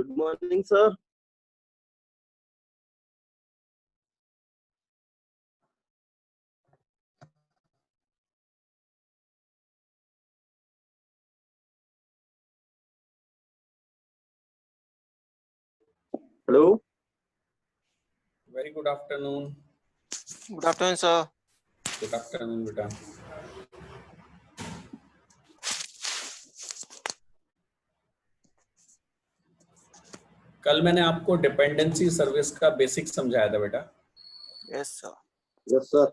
Good morning, sir. Hello. Very good afternoon. Good afternoon, sir. Good afternoon, बेटा. कल मैंने आपको डिपेंडेंसी सर्विस का बेसिक समझाया था बेटा. Yes, sir. Yes, sir.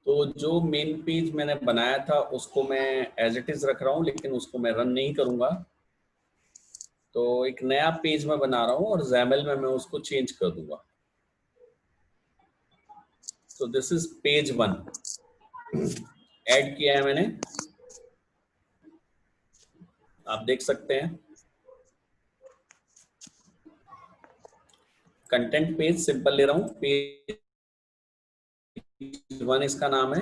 तो जो मेन पेज मैंने बनाया था उसको मैं एज इट इज रख रहा हूँ, लेकिन उसको मैं रन नहीं करूंगा. तो एक नया पेज मैं बना रहा हूँ और XAML में मैं उसको चेंज कर दूंगा. तो दिस इज पेज 1. ऐड किया है मैंने, आप देख सकते हैं. कंटेंट पेज सिंपल ले रहा हूँ. पेज 1 इसका नाम है.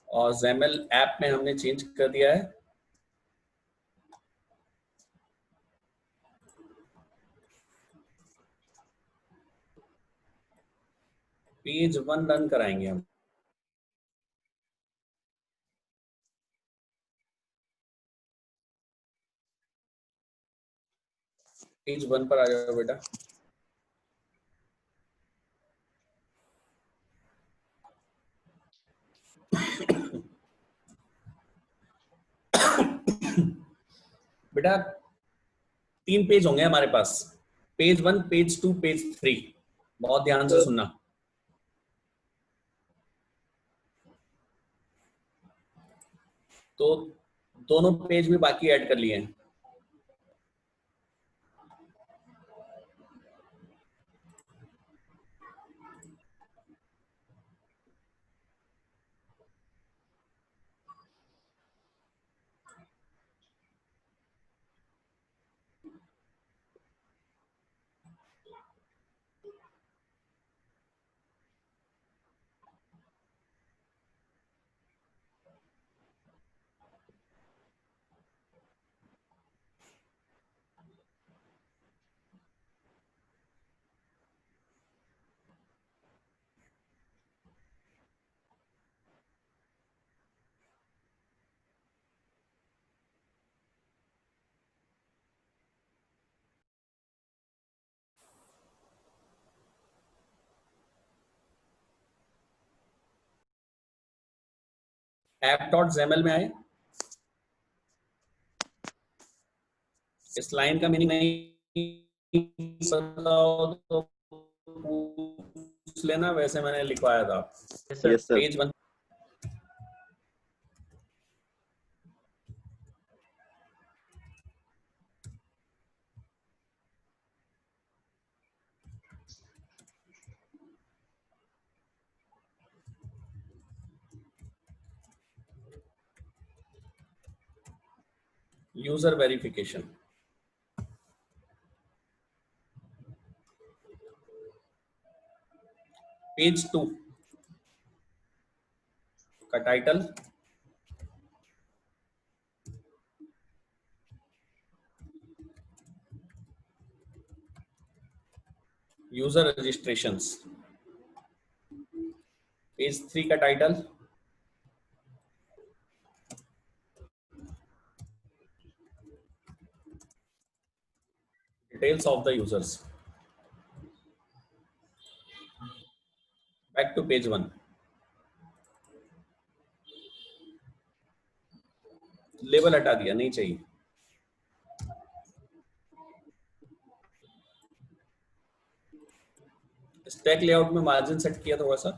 और XAML ऐप में हमने चेंज कर दिया है. पेज 1 रन कराएंगे हम. पेज 1 पर आ जाओ बेटा. बेटा 3 पेज होंगे हमारे पास. Page 1, page 2, page 3. बहुत ध्यान से सुनना. तो दोनों पेज भी बाकी ऐड कर लिए हैं. app.xml में आए. इस लाइन का मीनिंग नहीं पता हो तो पूछ लेना, वैसे मैंने लिखवाया था. Yes, sir. Page 1. User verification. Page 2 का टाइटल यूजर रजिस्ट्रेशंस. पेज 3 का title details of the users. Back to page 1. Label हटा दिया, नहीं चाहिए. स्टैक लेआउट में मार्जिन सेट किया थोड़ा सा.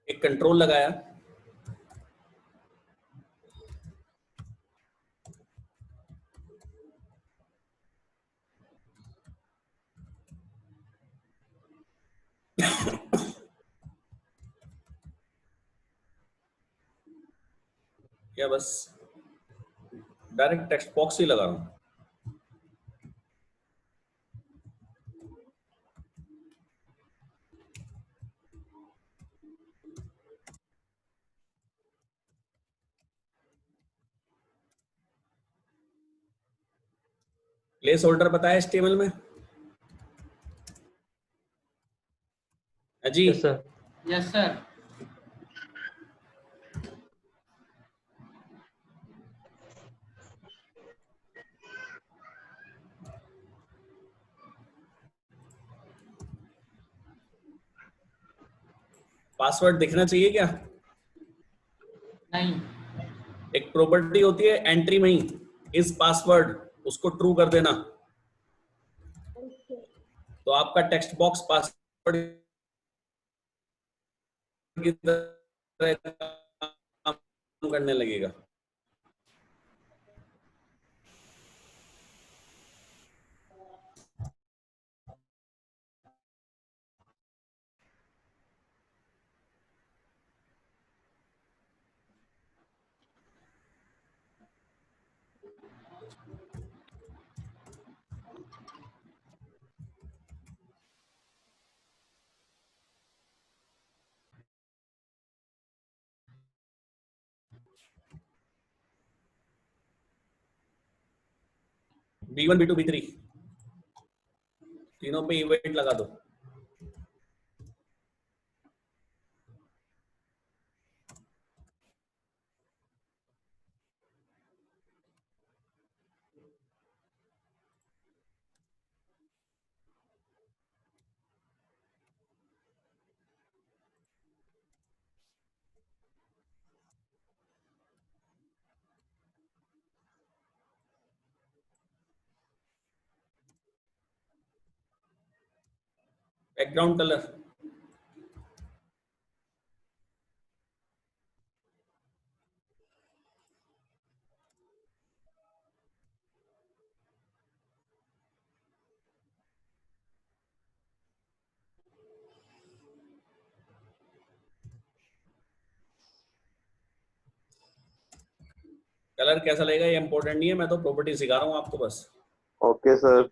एक कंट्रोल लगाया. क्या बस डायरेक्ट टेक्स्ट बॉक्स ही लगा रहा हूँ। प्लेस होल्डर बताया HTML में? जी yes sir. Yes sir. Password दिखना चाहिए क्या? नहीं। एक प्रॉपर्टी होती है एंट्री में ही, इस पासवर्ड, उसको ट्रू कर देना, तो आपका टेक्स्ट बॉक्स पासवर्ड की तरह काम करने लगेगा। B1 B2 B3 तीनों पे इवेंट लगा दो। बैकग्राउंड कलर कलर कैसा लगेगा ये इंपॉर्टेंट नहीं है, मैं तो प्रॉपर्टी सिखा रहा हूँ आपको बस। Okay sir.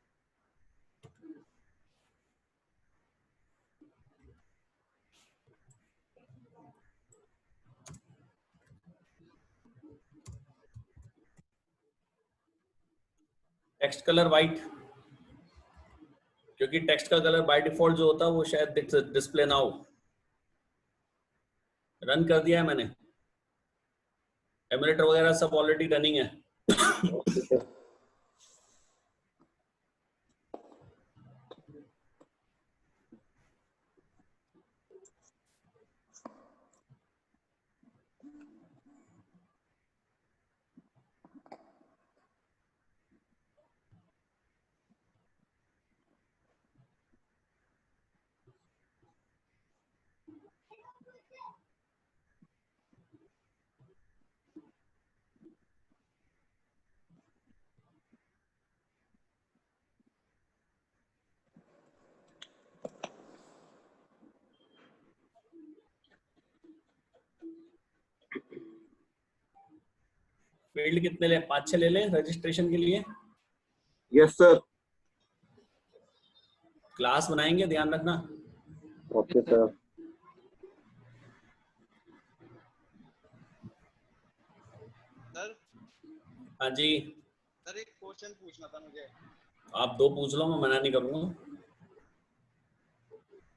Text colour white, क्योंकि टेक्स्ट का कलर बाय डिफॉल्ट जो होता है वो शायद डिस्प्ले ना हो। रन कर दिया है मैंने, एमुलेटर वगैरह सब ऑलरेडी रनिंग है। Okay sir. फील्ड कितने ले, 5-6 ले लें रजिस्ट्रेशन के लिए। Yes sir. क्लास बनाएंगे, ध्यान रखना। Okay sir. सर हाँ जी, सर एक क्वेश्चन पूछना था मुझे। आप 2 पूछ लो, मैं मना नहीं करूंगा।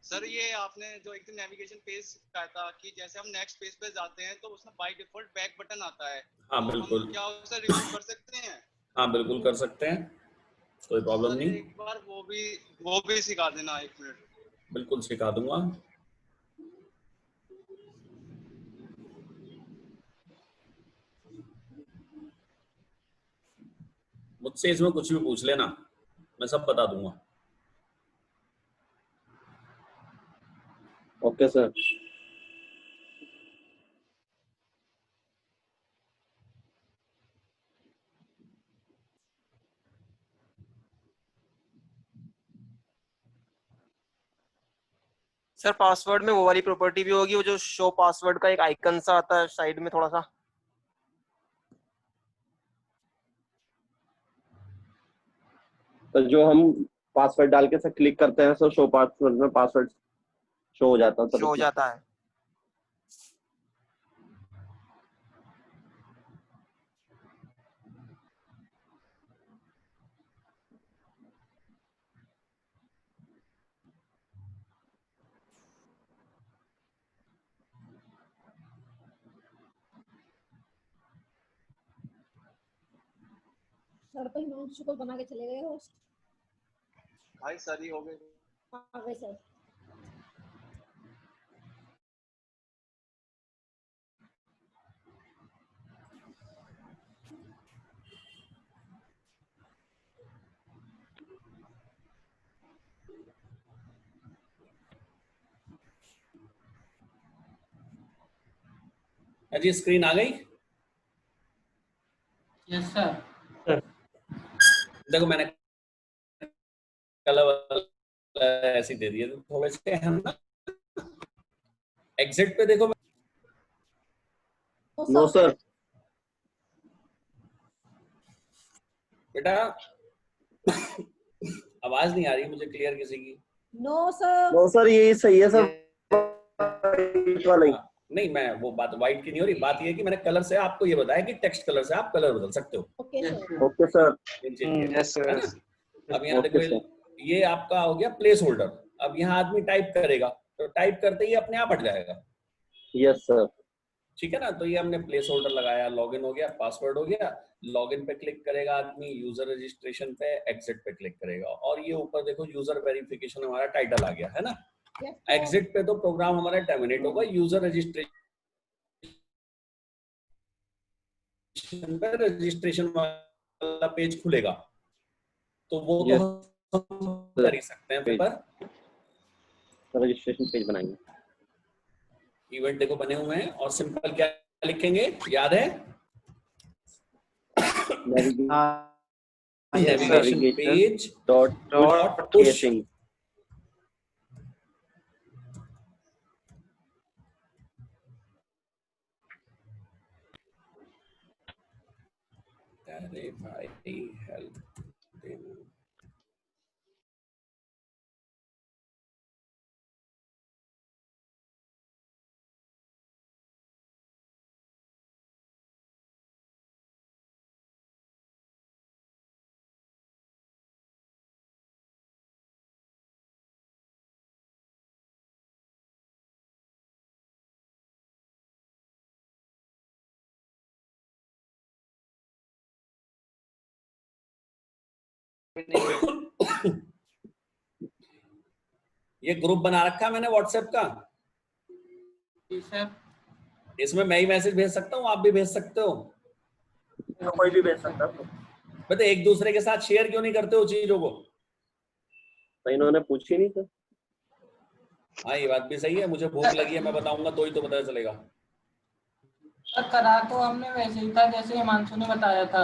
सर ये आपने जो एक नेविगेशन पेज कहा था कि जैसे हम नेक्स्ट पेज पे जाते हैं तो उसमें बाय डिफॉल्ट बैक बटन आता है, हाँ तो बिल्कुल, हम क्या उसे रिमूव कर सकते हैं? हाँ बिल्कुल कर सकते हैं, कोई प्रॉब्लम सर नहीं। एक बार वो भी सिखा देना, 1 मिनट। बिल्कुल सिखा दूंगा। मुझसे इसमें कुछ भी पूछ लेना, मैं सब बता दूंगा। Okay sir. सर पासवर्ड में वो वाली प्रॉपर्टी भी होगी, वो जो शो पासवर्ड का एक आइकन सा आता है साइड में थोड़ा सा। तो जो हम पासवर्ड डाल के सर क्लिक करते हैं, सर शो पासवर्ड में पासवर्ड शो हो जाता है शो हो सर। जाता है। सर तो हिमांशु को बना के चले गए होस्ट। भाई सर ही हो गए। आ गए सर। अजी स्क्रीन आ गई? Yes sir. देखो मैंने कलर ऐसे दे दिए थोड़े से है ना। एग्जिट पे देखो नो सर। बेटा आवाज नहीं आ रही मुझे क्लियर किसी की। No sir. नो सर, यही सही है सर। वाला ही। नहीं मैं वो बात व्हाइट की नहीं हो रही, बात ये है कि मैंने कलर से आपको ये बताया कि टेक्स्ट कलर से आप कलर बदल सकते हो। Okay sir. Okay sir. Yes है ना? सर। अब यहाँ ओके देखो सर। ये आपका हो गया प्लेस होल्डर। अब यहाँ आदमी टाइप करेगा तो टाइप करते ही अपने आप हट जाएगा। Yes sir. ठीक है ना? तो ये हमने प्लेस होल्डर लगाया, लॉगिन हो गया, पासवर्ड हो गया। लॉगिन पे क्लिक करेगा आदमी, यूजर रजिस्ट्रेशन पे, एग्जिट पे क्लिक करेगा और ये ऊपर देखो यूजर वेरिफिकेशन हमारा टाइटल आ गया है ना। Yes, sir. एग्जिट पे तो प्रोग्राम हमारा टर्मिनेट होगा, यूजर रजिस्ट्रेशन पे रजिस्ट्रेशन वाला पेज खुलेगा तो वो तो हम कर ही सकते हैं पेपर। रजिस्ट्रेशन पेज बनाएंगे। इवेंट देखो बने हुए हैं और सिंपल क्या लिखेंगे याद है? Navigation page dot caching. अरे भाई हेल्प देना। ये ग्रुप बना रखा है मैंने व्हाट्सएप का। जी सर। इसमें मैं ही मैसेज भेज सकता हूँ, आप भी भेज सकते हो। कोई भी भेज सकता है। बता एक दूसरे के साथ शेयर क्यों नहीं करते हो चीजों को? तो इन्होंने पूछी नहीं सर। हाँ ये बात भी सही है, मुझे भूख लगी है मैं बताऊंगा तो ही तो पता चलेगा। सर करा तो हमने वैसे ही था जैसे हिमांशु ने बताया था।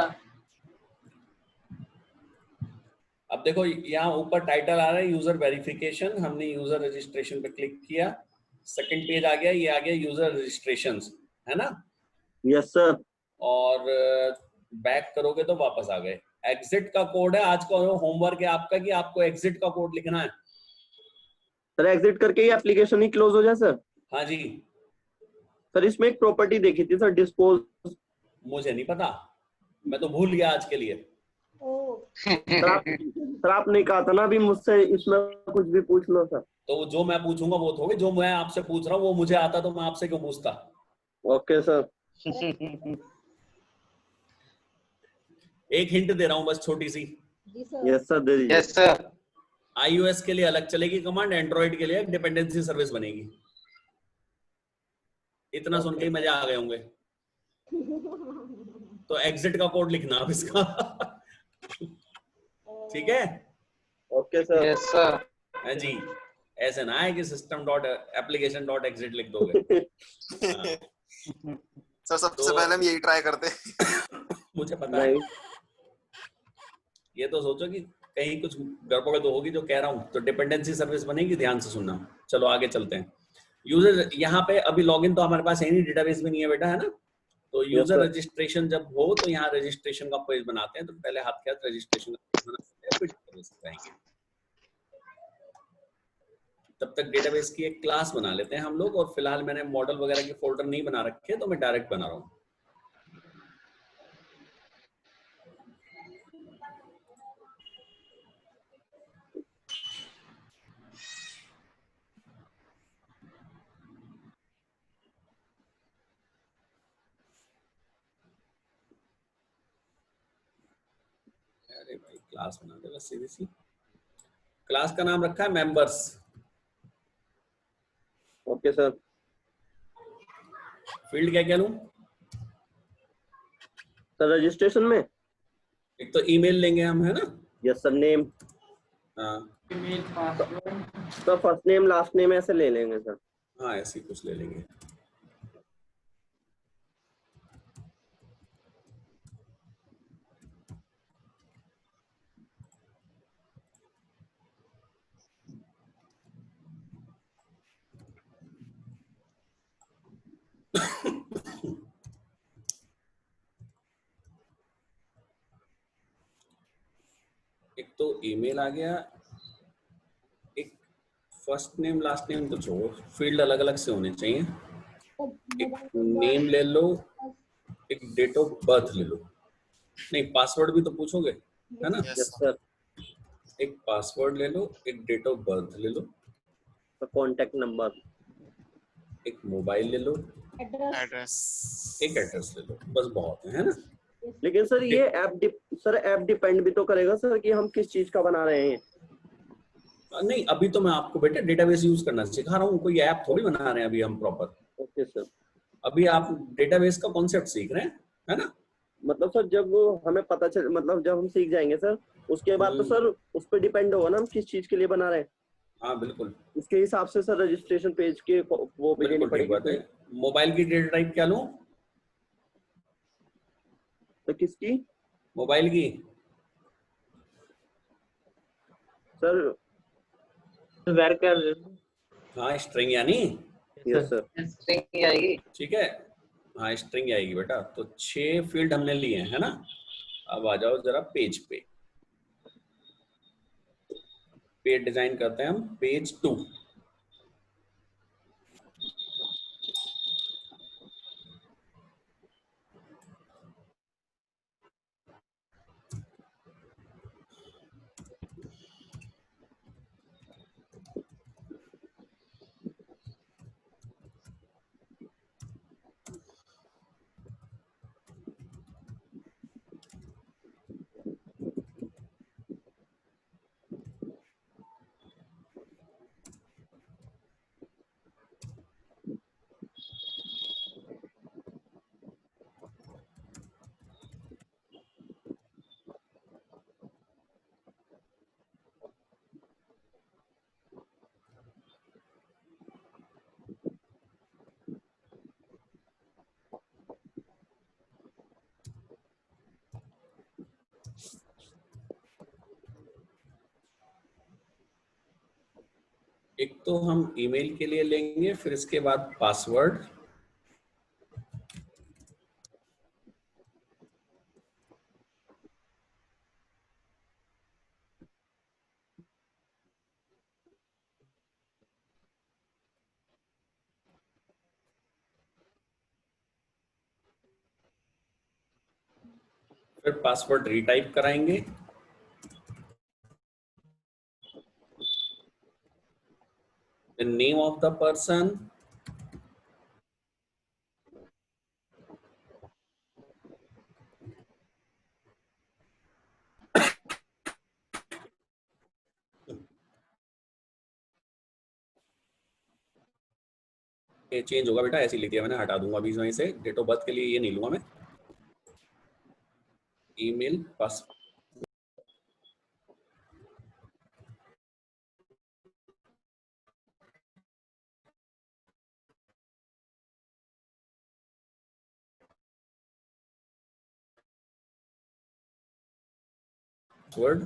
अब देखो यहाँ ऊपर टाइटल आ रहा है यूजर वेरिफिकेशन, हमने यूजर रजिस्ट्रेशन पे क्लिक किया, सेकंड पेज आ गया, ये आ गया यूजर रजिस्ट्रेशंस, है ना? Yes sir. और बैक करोगे तो वापस आ गए। एग्जिट का कोड है, आज का होमवर्क है आपका कि आपको एग्जिट का कोड लिखना है। सर एग्जिट करके ही एप्लीकेशन ही क्लोज हो जाए सर? हाँ जी। सर इसमें एक प्रॉपर्टी देखी थी सर, डिस्पोज। मुझे नहीं पता, मैं तो भूल गया आज के लिए। सर आपने कहा था ना अभी मुझसे इसमें कुछ भी पूछ लो सर। तो जो मैं पूछूंगा वो थोड़ी, जो मैं आपसे पूछ रहा हूँ वो मुझे आता तो मैं आपसे क्यों पूछता। Okay sir. एक हिंट दे रहा हूँ बस छोटी सी। यस सर दे दीजिए। Yes sir. iOS के लिए अलग चलेगी कमांड, एंड्रॉइड के लिए डिपेंडेंसी सर्विस बनेगी। इतना सुन के ही मजा आ गए होंगे। तो एग्जिट का कोड लिखना अब इसका। ठीक है? Okay sir. Yes sir. हाँ जी, ऐसे ना है कि system dot application dot exit लिख दोगे। सर सबसे तो- पहले हम यही ट्राई करते हैं। मुझे पता है। ये तो सोचो कि कहीं कुछ गड़बड़ तो होगी जो कह रहा हूँ। तो डिपेंडेंसी सर्विस बनेगी, ध्यान से सुनना। चलो आगे चलते हैं। यूजर यहाँ पे अभी लॉगिन तो हमारे पास है नहीं, डेटाबेस भी नहीं है बेटा, है ना? तो यूजर sir. रजिस्ट्रेशन जब हो तो यहाँ रजिस्ट्रेशन का पेज बनाते हैं। तो पहले हाथ के हाथ रजिस्ट्रेशन का पेज बनाते हैं। फिर डेटाबेस जाएंगे। तब तक डेटाबेस की एक क्लास बना लेते हैं हम लोग, और फिलहाल मैंने मॉडल वगैरह के फोल्डर नहीं बना रखे, तो मैं डायरेक्ट बना रहा हूँ। अरे भाई क्लास बना दे बस, सीधी सी। क्लास का नाम रखा है मेंबर्स। Okay sir. फील्ड क्या क्या लूं? सर रजिस्ट्रेशन में एक तो ईमेल लेंगे हम, है ना? Yes sir. नेम हाँ email password. Sir, first name last name ऐसे ले लेंगे सर। हाँ, ऐसे ही कुछ ले लेंगे। एक तो ईमेल आ गया, एक फर्स्ट नेम लास्ट नेम तो छोड़ो, फील्ड अलग अलग से होने चाहिए। एक नेम ले लो, एक डेट ऑफ बर्थ ले लो। नहीं, पासवर्ड भी तो पूछोगे, है ना? Yes sir. एक पासवर्ड ले लो, एक डेट ऑफ बर्थ ले लो, सर कॉन्टेक्ट नंबर, एक मोबाइल ले लो, एड्रेस। एक एड्रेस ले लो, बस बहुत है ना? लेकिन सर ये ऐप डिपेंड भी तो करेगा सर कि हम किस चीज का बना रहे हैं। नहीं, अभी तो मैं आपको बेटा डेटाबेस यूज करना सिखा रहा हूँ, कोई ऐप थोड़ी बना रहे हैं अभी हम प्रॉपर। Okay sir. अभी आप डेटाबेस का कॉन्सेप्ट सीख रहे हैं, है ना? मतलब सर जब हमें पता चल, मतलब जब हम सीख जाएंगे सर, उसके बाद तो सर उस पर डिपेंड होगा ना हम किस चीज के लिए बना रहे हैं। हाँ बिल्कुल, उसके हिसाब से सर रजिस्ट्रेशन पेज के वो भी देनी बिल्कुल ठीक बात पड़ेगी। है। मोबाइल की डेटा टाइप क्या लूं? तो किसकी मोबाइल की सर? वेर कर हाँ, स्ट्रिंग यानी, यस सर। स्ट्रिंग आएगी। ठीक है। हाँ, स्ट्रिंग आएगी बेटा। तो 6 फील्ड हमने लिए हैं, है ना? अब आ जाओ जरा पेज पे। पेज डिजाइन करते हैं हम, पेज 2। एक तो हम ईमेल के लिए लेंगे, फिर इसके बाद पासवर्ड, फिर पासवर्ड रीटाइप कराएंगे, the name of the person, ये चेंज होगा बेटा, ऐसे ही लिख दिया मैंने, हटा दूंगा बीच में से। डेट ऑफ बर्थ के लिए ये नहीं लूंगा मैं। Email, password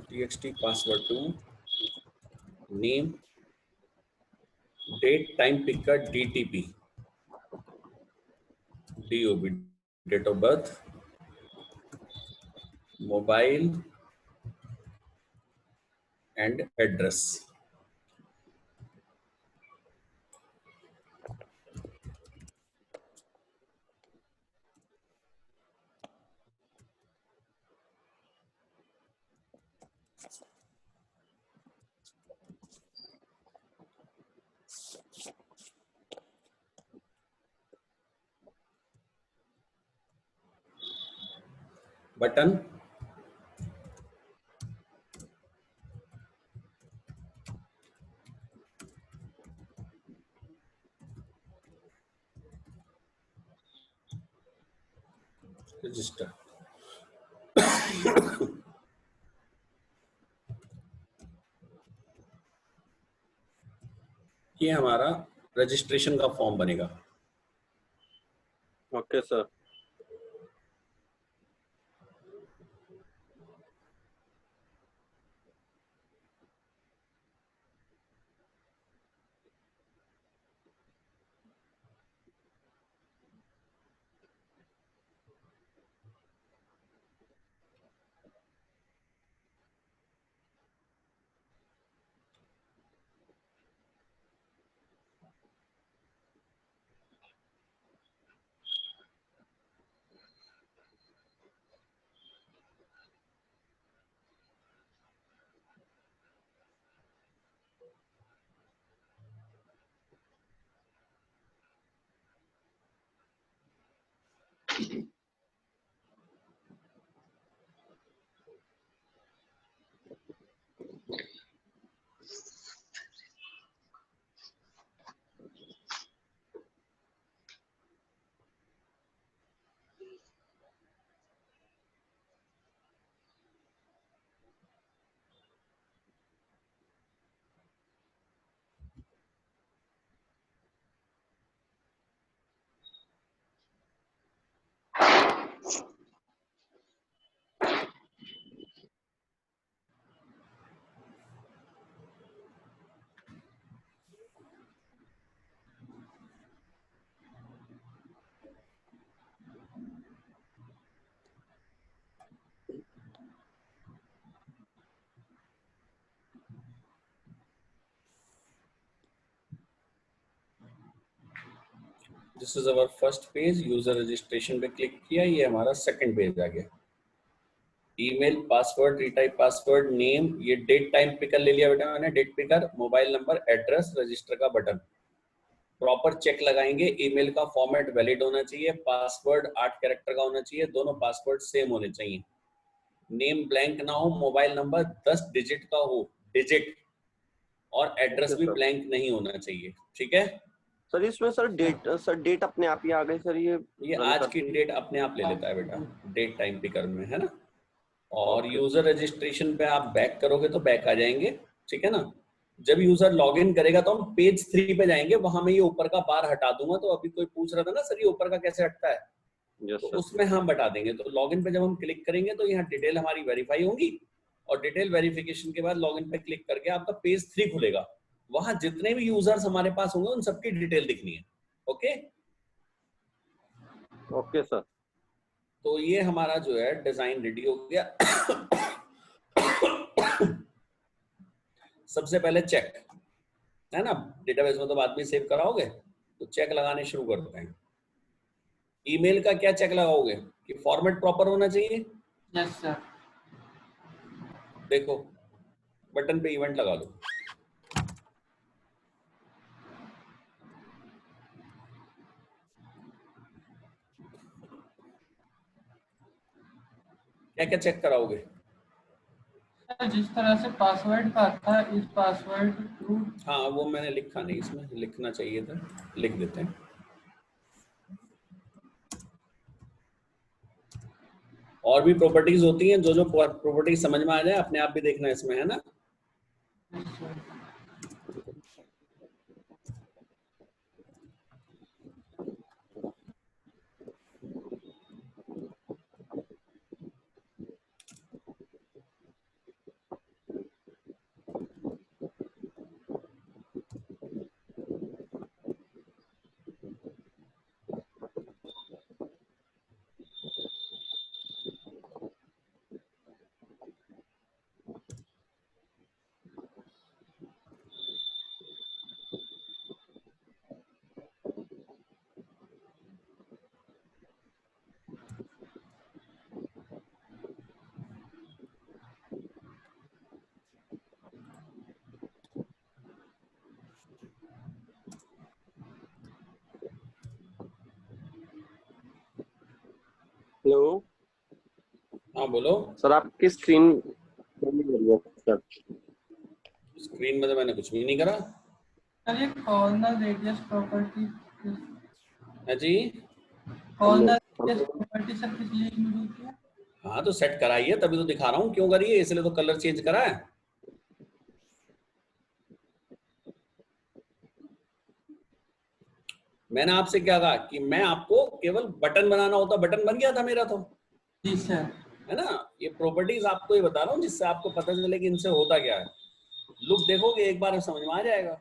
txt password 2, name, date time picker DTP, DOB, date of birth, mobile, and address. Button register. ये हमारा रजिस्ट्रेशन का फॉर्म बनेगा। Okay sir. This is our first page. User registration पे क्लिक किया, ये हमारा सेकंड पेज आ गया। Email, password, retype password, name, ये डेट टाइम पिकर ले लिया बेटा मैंने, date picker, mobile number, address, register का बटन। प्रॉपर चेक लगाएंगे, ईमेल का फॉर्मेट वैलिड होना चाहिए, पासवर्ड 8 कैरेक्टर का होना चाहिए, दोनों पासवर्ड सेम होने चाहिए, नेम ब्लैंक ना हो, मोबाइल नंबर 10 डिजिट का हो, डिजिट, और एड्रेस भी ब्लैंक नहीं होना चाहिए। ठीक है सर इसमें सर डेट अपने आप ही आ गई सर, ये आज की डेट अपने आप ले लेता है बेटा, डेट टाइम पिकर में, है ना। और यूजर रजिस्ट्रेशन पे आप बैक करोगे तो बैक आ जाएंगे, ठीक है ना। जब यूजर लॉगिन करेगा तो हम पेज 3 पे जाएंगे, वहां मैं ये ऊपर का बार हटा दूंगा। तो अभी कोई पूछ रहा था ना सर ये ऊपर का कैसे हटता है, तो उसमें हम बता देंगे। तो लॉगिन पे जब हम क्लिक करेंगे तो यहाँ डिटेल हमारी वेरीफाई होगी, और डिटेल वेरिफिकेशन के बाद लॉगिन पे क्लिक करके आपका पेज 3 खुलेगा। वहां जितने भी यूजर्स हमारे पास होंगे उन सबकी डिटेल दिखनी है। Okay okay sir. तो ये हमारा जो है डिजाइन रेडी हो गया। सबसे पहले चेक, है ना, डेटाबेस में तो बाद में सेव कराओगे, तो चेक लगाने शुरू करते हैं। ईमेल का क्या चेक लगाओगे कि फॉर्मेट प्रॉपर होना चाहिए। Yes sir. देखो बटन पे इवेंट लगा लो। क्या क्या चेक कराओगे। सर जिस तरह से पासवर्ड का था, इस पासवर्ड टू। हाँ वो मैंने लिखा नहीं, इसमें लिखना चाहिए था, लिख देते हैं। और भी प्रॉपर्टीज होती हैं, जो जो प्रॉपर्टीज समझ में आ जाए अपने आप भी देखना इसमें, है ना। हेलो हाँ बोलो। सर, आपकी स्क्रीन बंद कर दिया सर। स्क्रीन में तो मैंने कुछ भी नहीं करा सर ये कॉर्नर रेडियस प्रॉपर्टी, है जी। कॉर्नर रेडियस प्रॉपर्टी सर किस लिए यूज होती है? हाँ तो सेट कराइए, तभी तो दिखा रहा हूँ क्यों करिए, इसलिए तो कलर चेंज करा है। मैंने आपसे क्या कहा कि मैं आपको केवल बटन बनाना होता, बटन बन गया था मेरा तो, जी सर। है ना। ये प्रॉपर्टीज आपको ये बता रहा हूँ जिससे आपको पता चले कि इनसे होता क्या है। लुक देखोगे एक बार समझ में आ जाएगा।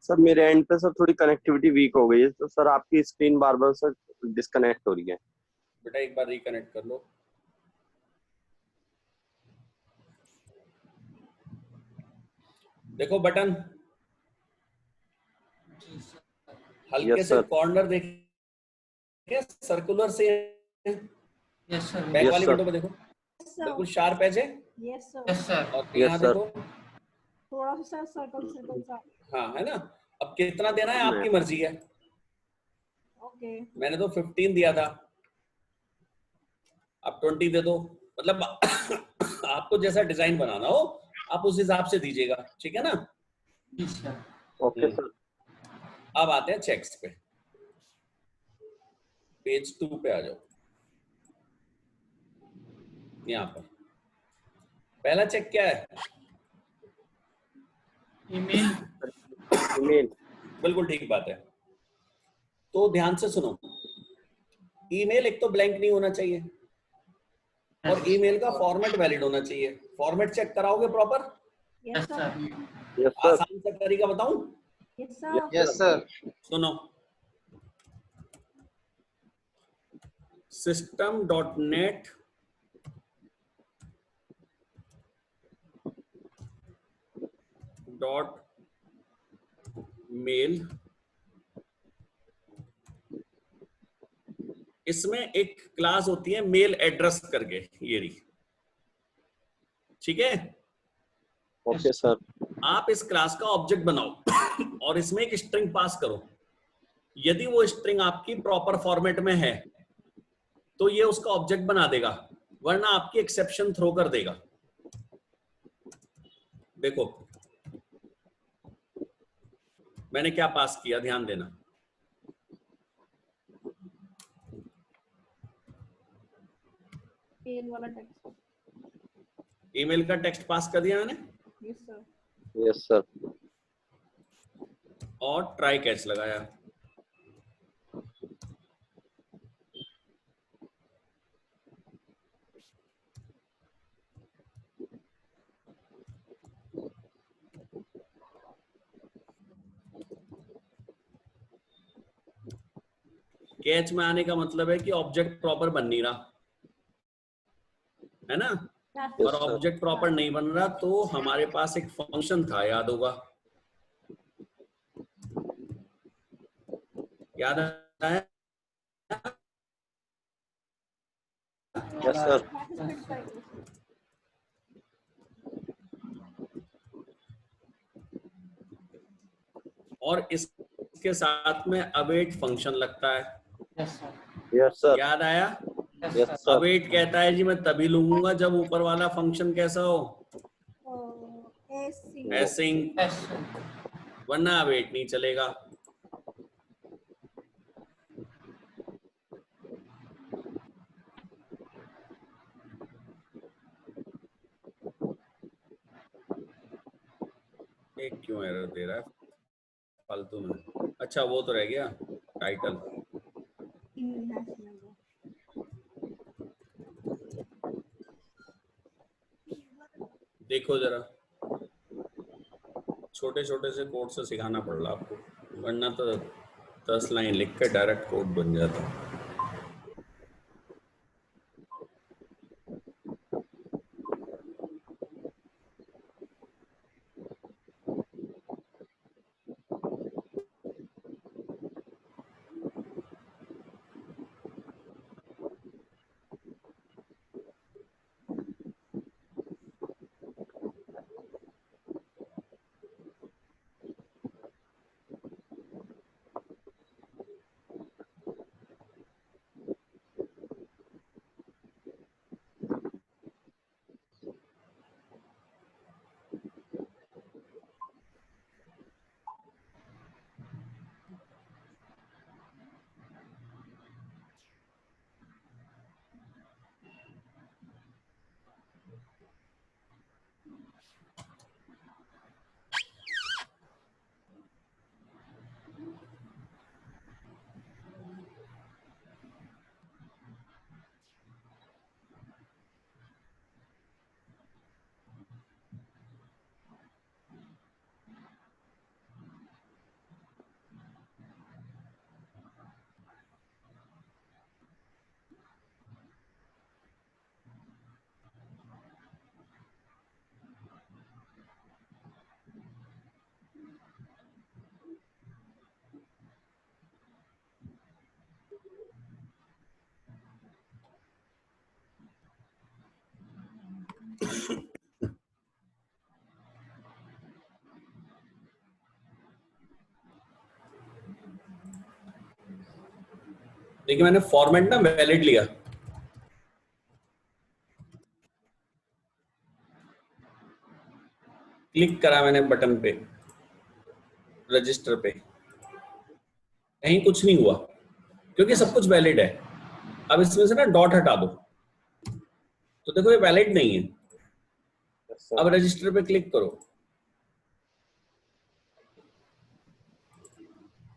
सर मेरे एंड पे सर थोड़ी कनेक्टिविटी वीक हो गई है, तो सर आपकी स्क्रीन बार बार सर डिस्कनेक्ट हो रही है। बेटा एक बार रिकनेक्ट कर लो। देखो बटन हल्के यस से सर। कॉर्नर देखे, सर्कुलर से यस सर। बैक Yes, वाली sir. विंडो पे देखो, बिल्कुल शार्प एज है। Yes sir. Yes sir. और Yes, यहाँ sir. देखो, थोड़ा सा सर्कल सर्कल सा। हाँ है ना। अब कितना देना है आपकी मर्जी है। ओके। मैंने तो 15 दिया था, आप 20 दे दो, मतलब आपको जैसा डिजाइन बनाना हो आप उस हिसाब से दीजिएगा, ठीक है ना। जी सर। Okay sir. अब आते हैं चेक्स पे, पेज 2 पे आ जाओ। यहाँ पर पहला चेक क्या है? ईमेल। ईमेल। बिल्कुल ठीक बात है। तो ध्यान से सुनो, ईमेल एक तो ब्लैंक नहीं होना चाहिए और ईमेल का फॉर्मेट वैलिड होना चाहिए। फॉर्मेट चेक कराओगे proper? Yes yes sir. Sir. Yes sir. आसान सा तरीका बताऊं? Yes sir. Yes sir. सुनो, system.net डॉट मेल, इसमें एक क्लास होती है मेल एड्रेस करके, ये रही, ठीक है। Okay sir. आप इस क्लास का ऑब्जेक्ट बनाओ और इसमें एक स्ट्रिंग पास करो। यदि वो स्ट्रिंग आपकी प्रॉपर फॉर्मेट में है तो ये उसका ऑब्जेक्ट बना देगा, वरना आपकी एक्सेप्शन थ्रो कर देगा। देखो मैंने क्या पास किया, ध्यान देना। पेन वाला टेक्स्ट। ईमेल का टेक्स्ट पास कर दिया मैंने यस सर। Yes sir. और ट्राई कैच लगाया। कैच में आने का मतलब है कि ऑब्जेक्ट प्रॉपर बन नहीं रहा है ना। Yes, और sir. ऑब्जेक्ट प्रॉपर नहीं बन रहा तो हमारे पास एक फंक्शन था, याद होगा, याद आया? Yes sir. और इसके साथ में अवेट फंक्शन लगता है, यस सर। Yes sir. याद आया? Yes sir. अवेट कहता है जी मैं तभी लूंगा जब ऊपर वाला फंक्शन कैसा हो, एसिंक, यस सर। वरना अवेट नहीं चलेगा। एक क्यों एरर दे रहा है फालतू में? अच्छा वो तो रह गया टाइटल। देखो जरा, छोटे छोटे से कोड से सिखाना पड़ रहा आपको, वरना तो 10 लाइन लिख के डायरेक्ट कोड बन जाता। देखिए मैंने फॉर्मेट ना वैलिड लिया, क्लिक करा मैंने बटन पे, रजिस्टर पे, कहीं कुछ नहीं हुआ क्योंकि सब कुछ वैलिड है। अब इसमें से ना डॉट हटा दो तो देखो ये वैलिड नहीं है। अब रजिस्टर पे क्लिक करो,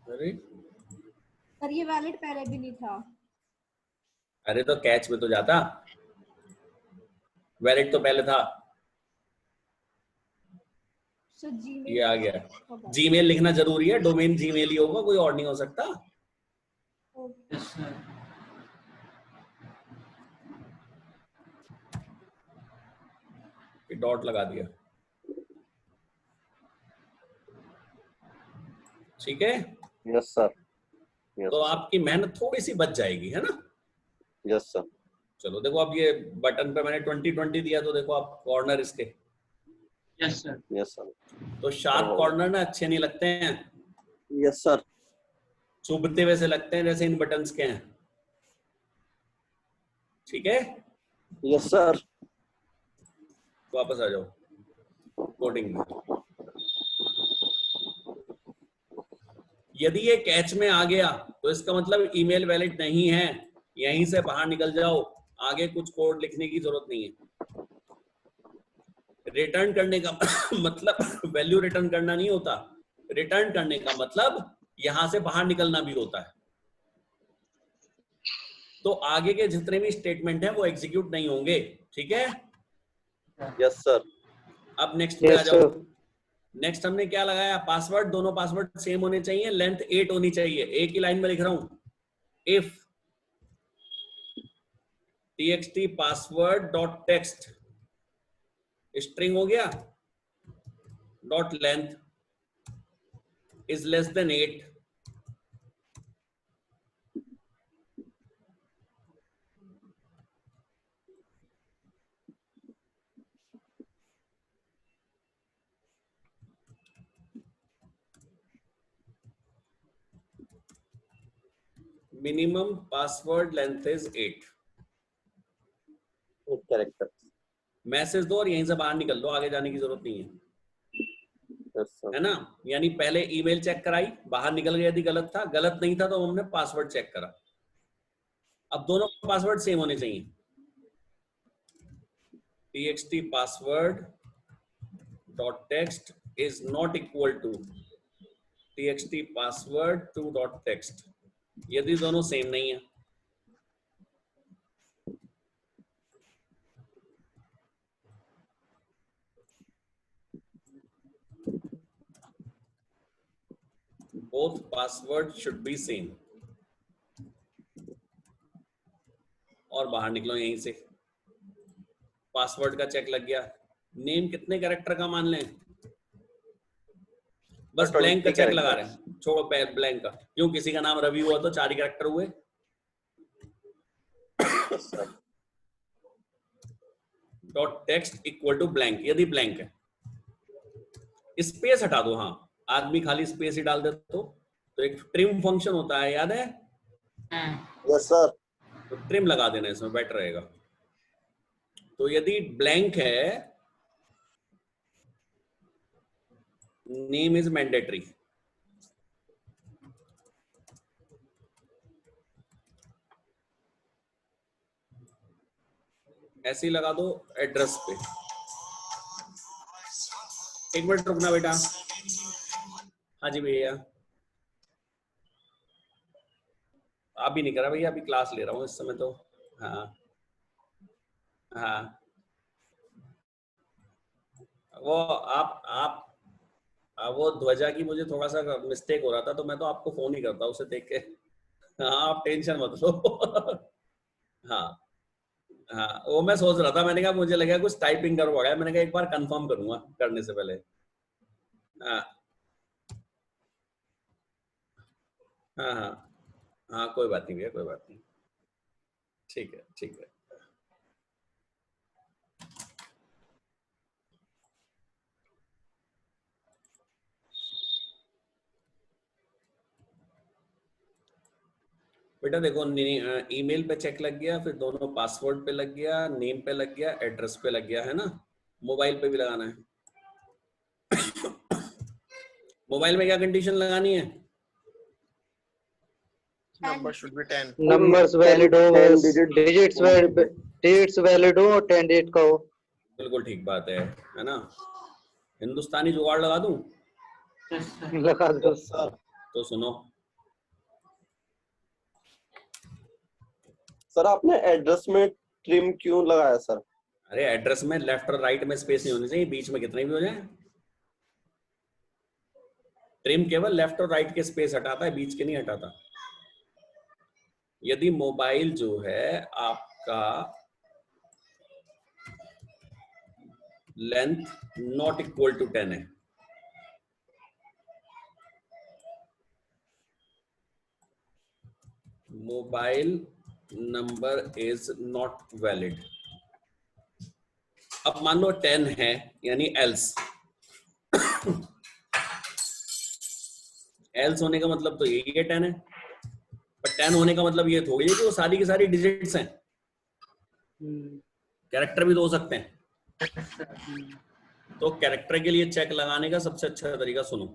अरे सर ये वैलिड पहले भी नहीं था। अरे तो कैच में तो जाता, वैलिड तो पहले था। सर जीमेल ये आ गया। जीमेल लिखना जरूरी है, डोमेन जीमेल ही होगा, कोई और नहीं हो सकता। Yes sir. डॉट लगा दिया, ठीक है। Yes sir. तो आपकी मेहनत थोड़ी सी बच जाएगी, है ना। Yes sir. चलो देखो, अब ये बटन पे मैंने 2020 दिया तो देखो आप कॉर्नर इसके। Yes sir. Yes sir. तो शार्प कॉर्नर ना अच्छे नहीं लगते हैं, यस सर। चुभते वैसे लगते हैं जैसे इन बटन्स के हैं, ठीक है। Yes sir. वापस आ जाओ कोडिंग में। यदि ये कैच में आ गया तो इसका मतलब ईमेल वैलिड नहीं है, यहीं से बाहर निकल जाओ, आगे कुछ कोड लिखने की जरूरत नहीं है। रिटर्न करने का मतलब वैल्यू रिटर्न करना नहीं होता, रिटर्न करने का मतलब यहां से बाहर निकलना भी होता है। तो आगे के जितने भी स्टेटमेंट हैं वो एग्जीक्यूट नहीं होंगे, ठीक है। Yes sir. अब नेक्स्ट पे आ जाओ। नेक्स्ट हमने क्या लगाया, पासवर्ड, दोनों पासवर्ड सेम होने चाहिए, लेंथ 8 होनी चाहिए। एक ही लाइन में लिख रहा हूं, if txt password dot text string हो गया, dot length is less than 8, minimum password length is 8 character. Message दो और यहीं से बाहर निकल दो, आगे जाने की जरूरत नहीं है, यस सर। है ना। यानी पहले ईमेल चेक कराई, बाहर निकल गया यदि गलत था, गलत नहीं था तो हमने पासवर्ड चेक करा। अब दोनों पासवर्ड सेम होने चाहिए, txt password dot text is not equal to txt password to dot text, यदि दोनों सेम नहीं है, both password should be same, और बाहर निकलो यहीं से। पासवर्ड का चेक लग गया। नेम कितने कैरेक्टर का मान लें? बस ब्लैंक का चेक लगा रहे हैं, छोड़ो ब्लैंक का, क्यों किसी का नाम रवि हुआ तो 4 ही कैरेक्टर हुए। Dot text equal to blank, यदि ब्लैंक है। स्पेस हटा दो, हाँ आदमी खाली स्पेस ही डाल दे तो एक ट्रिम फंक्शन होता है, याद है? Yes sir. तो ट्रिम लगा देना, इसमें बेटर रहेगा। तो यदि ब्लैंक है, नेम इज मैंडेटरी। ऐसे ही लगा दो एड्रेस पे। एक मिनट रुकना बेटा। हाँ जी भैया, अभी नहीं करा भैया, अभी क्लास ले रहा हूँ इस समय तो। हाँ हाँ, वो आप वो ध्वजा की मुझे थोड़ा सा मिस्टेक हो रहा था, तो मैं तो आपको फोन ही करता उसे देख के। हाँ आप टेंशन मत लो। हाँ हाँ, वो मैं सोच रहा था, मैंने कहा मुझे लगा कुछ टाइपिंग कर गया, मैंने कहा एक बार कंफर्म करूंगा करने से पहले। हाँ हाँ हाँ हाँ, कोई बात नहीं भैया, कोई बात नहीं, ठीक है ठीक है। बेटा देखो, ईमेल पे चेक लग गया, फिर दोनों पासवर्ड पे लग गया, नेम पे लग गया, एड्रेस पे लग गया, है ना? मोबाइल पे भी लगाना है। मोबाइल में क्या कंडीशन लगानी है? Number should be 10. Numbers valid हो, डिजिट्स वैलिड हो और 10 डिजिट का हो। बिल्कुल ठीक बात है ना? हिंदुस्तानी जुगाड़ लगा दूं? लगा दो सर। तो सुनो, सर आपने एड्रेस में ट्रिम क्यों लगाया सर? अरे एड्रेस में लेफ्ट और राइट में स्पेस नहीं होनी चाहिए, बीच में कितने भी हो जाए। ट्रिम केवल लेफ्ट और राइट के स्पेस हटाता है, बीच के नहीं हटाता। यदि मोबाइल जो है आपका लेंथ नॉट इक्वल टू 10 है, mobile number is not valid. अब मान लो 10 है, यानी एल्स। एल्स होने का मतलब तो यही है 10 है, पर 10 होने का मतलब ये थोड़ी है कि वो सारी की सारी डिजिट्स हैं, कैरेक्टर भी तो हो सकते हैं। तो कैरेक्टर के लिए चेक लगाने का सबसे अच्छा तरीका सुनो।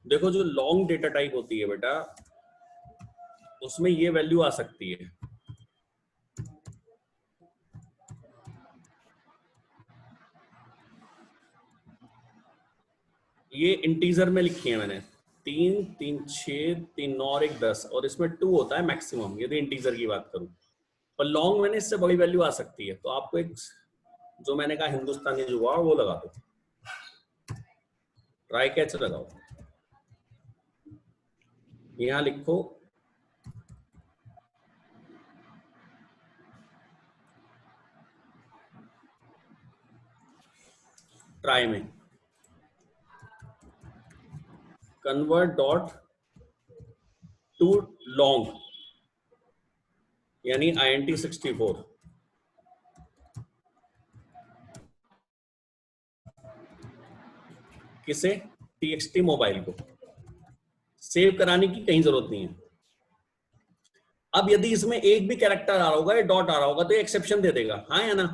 देखो जो लॉन्ग डेटा टाइप होती है बेटा, उसमें ये वैल्यू आ सकती है। ये इंटीजर में लिखी है मैंने, 3 3 6 3 9 और 1 10, और इसमें 2 होता है मैक्सिमम, यदि इंटीजर की बात करूं। पर लॉन्ग में इससे बड़ी वैल्यू आ सकती है, तो आपको एक जो मैंने कहा हिंदुस्तानी जुगाड़ वो लगा दो, ट्राई कैच लगाओ। यहां लिखो ट्राई में कन्वर्ट डॉट टू लॉन्ग, यानी INT 64। किसे? TXT मोबाइल को। सेव कराने की कहीं जरूरत नहीं है। अब यदि इसमें एक भी कैरेक्टर आ रहा होगा या डॉट आ रहा होगा तो एक्सेप्शन दे देगा, हाँ या ना?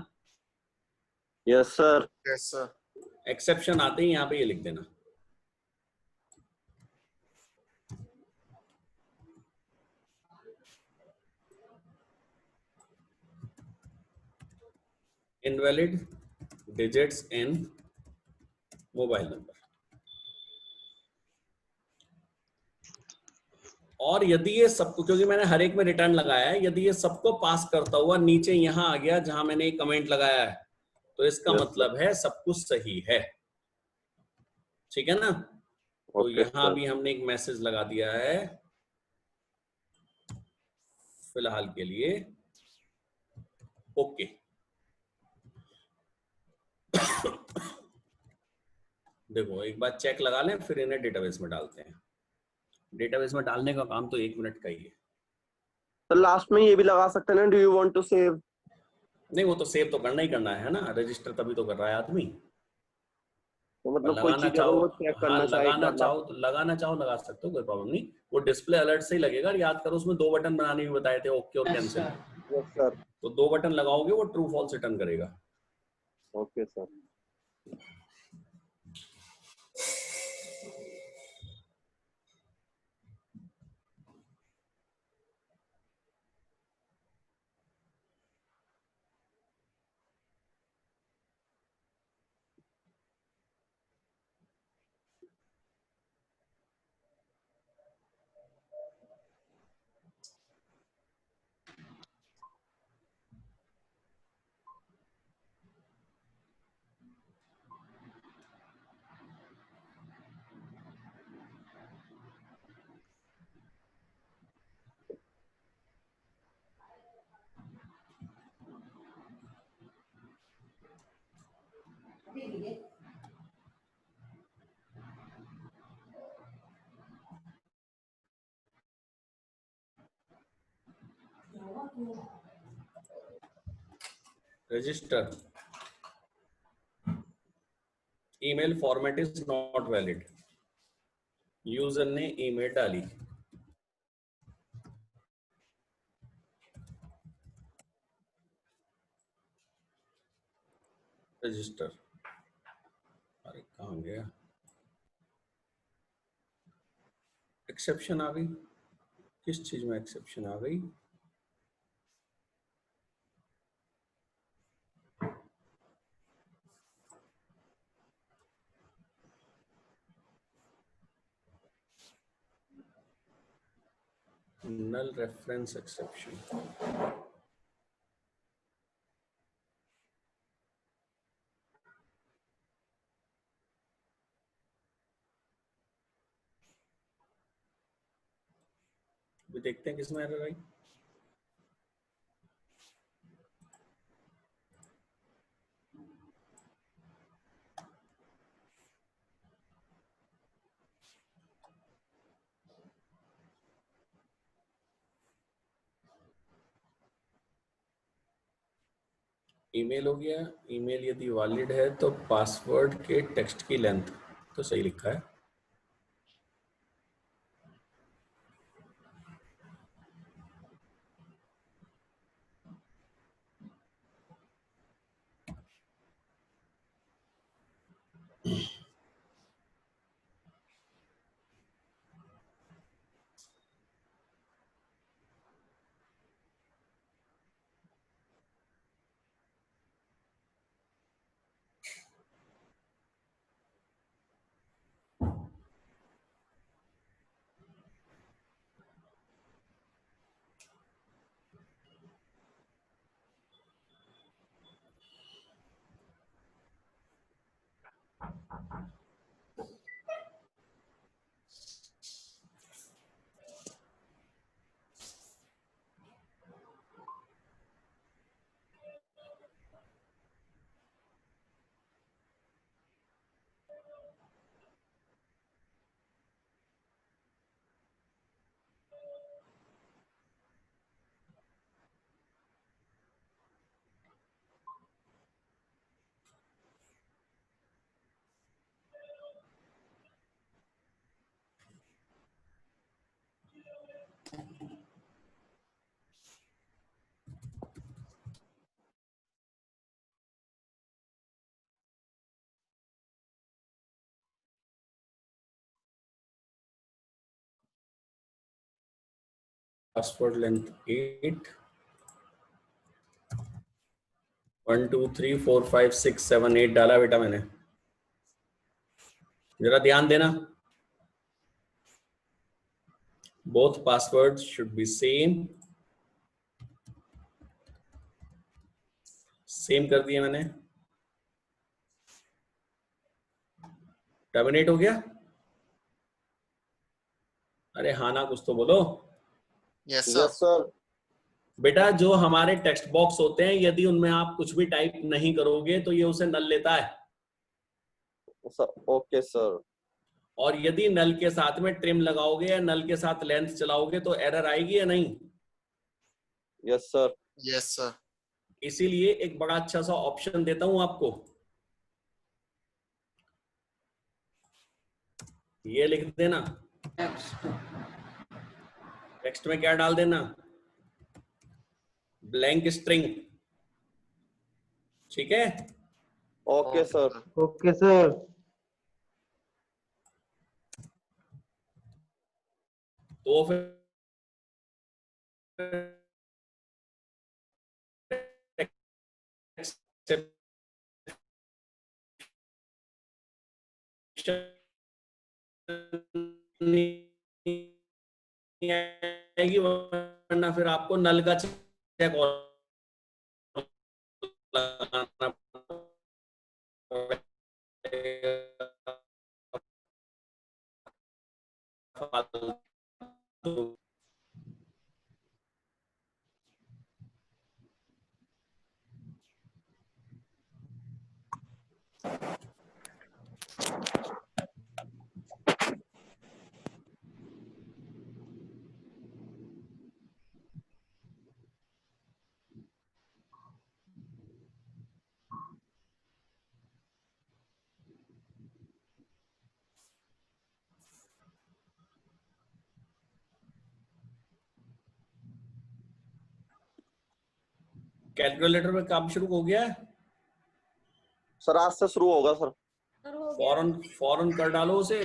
Yes sir. Yes, sir. Exception आते ही यहाँ पे ये लिख देना, invalid digits in mobile number. और यदि ये सबको, क्योंकि मैंने हर एक में रिटर्न लगाया है, यदि ये सबको पास करता हुआ नीचे यहाँ आ गया जहां मैंने एक कमेंट लगाया है, तो इसका Yes, मतलब है सब कुछ सही है। ठीक है ना? तो Okay, यहाँ sir. भी हमने एक मैसेज लगा दिया है फिलहाल के लिए, ओके। देखो एक बार चेक लगा लें, फिर इन्हें डेटाबेस में डालते हैं। डेटाबेस में डालने का काम तो 1 मिनट का ही है। तो लास्ट में ये भी लगा सकते हैं ना, do you want to save? नहीं, वो तो सेव तो करना ही करना है ना, रजिस्टर तभी तो कर रहा है आदमी। तो मतलब कोई लगाना चीज अगर चाहो, वो चेक हाँ करना चाहे एक लगाना बार चाहो तो लगाना चाहो लगा सकते हो, कोई प्रॉब्लम नहीं। वो डिस्प्ले अलर्ट से ही लगेगा। और याद करो उसमें 2 बटन बनाने भी बताए थे, ओके और कैंसिल। अच्छा, यस सर। तो 2 बटन लगाओगे वो ट्रू फॉल्स रिटर्न करेगा। Okay sir. Register email format is not valid. User ने ईमेल डाली, रजिस्टर, अरे कहाँ गया, एक्सेप्शन आ गई। किस चीज में एक्सेप्शन आ गई? null reference exception। भी देखते हैं किसमें एरर आई। ईमेल हो गया। ईमेल यदि वैलिड है तो पासवर्ड के टेक्स्ट की लेंथ तो सही लिखा है। पासवर्ड लेंथ 8, 1 2 3 4 5 6 7 8 डाला बेटा मैंने, जरा ध्यान देना। both passwords should be same कर दिया मैंने। टर्मिनेट हो गया? अरे हाँ ना, कुछ तो बोलो। Yes yes sir. सर। बेटा जो हमारे टेक्स्ट बॉक्स होते हैं, यदि उनमें आप कुछ भी टाइप नहीं करोगे तो ये उसे नल लेता है। Okay sir. और यदि नल के साथ में ट्रिम लगाओगे या नल के साथ लेंथ चलाओगे तो एरर आएगी या नहीं? Yes sir. Yes sir. इसीलिए एक बड़ा अच्छा सा ऑप्शन देता हूं आपको, ये लिख देना, टेक्स्ट में क्या डाल देना, ब्लैंक स्ट्रिंग। ठीक है? Okay sir. Okay sir. तो फिर आएगी, वरना फिर आपको नल का चेक और लगाना पड़ेगा। कैलकुलेटर में काम शुरू हो गया है सर? आज से शुरू होगा सर। फौरन कर डालो उसे,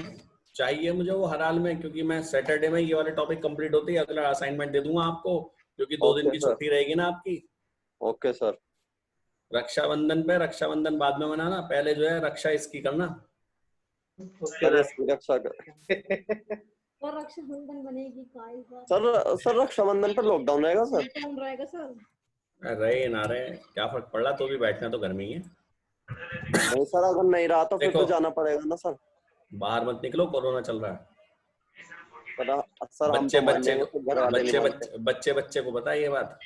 चाहिए मुझे वो हर हाल में, क्योंकि मैं सैटरडे में ये वाले टॉपिक कंप्लीट होते ही अगला असाइनमेंट दे दूंगा आपको, क्योंकि 2 दिन ओके की सर। छुट्टी रहेगी ना आपकी। Okay sir. रक्षाबंधन पे, रक्षाबंधन बाद में मनाना, पहले जो है रक्षा इसकी करना। सर इसकी रक्षा कर। और रक्षाबंधन बनेगी काई बात। सर रक्षाबंधन पर लॉकडाउन रहेगा सर? लॉकडाउन रहेगा सर। रहे ना रहे क्या फर्क पड़ रहा, तो भी बैठना तो घर में ही है। नहीं सर, अगर नहीं रहा तो फिर देखो, तो जाना पड़ेगा ना सर। बाहर मत निकलो, कोरोना चल रहा है। सर हम बच्चे तो मान बच्चे लेंगे, को फिर घर वाले नहीं मानते। बच्चे को पता है ये बात?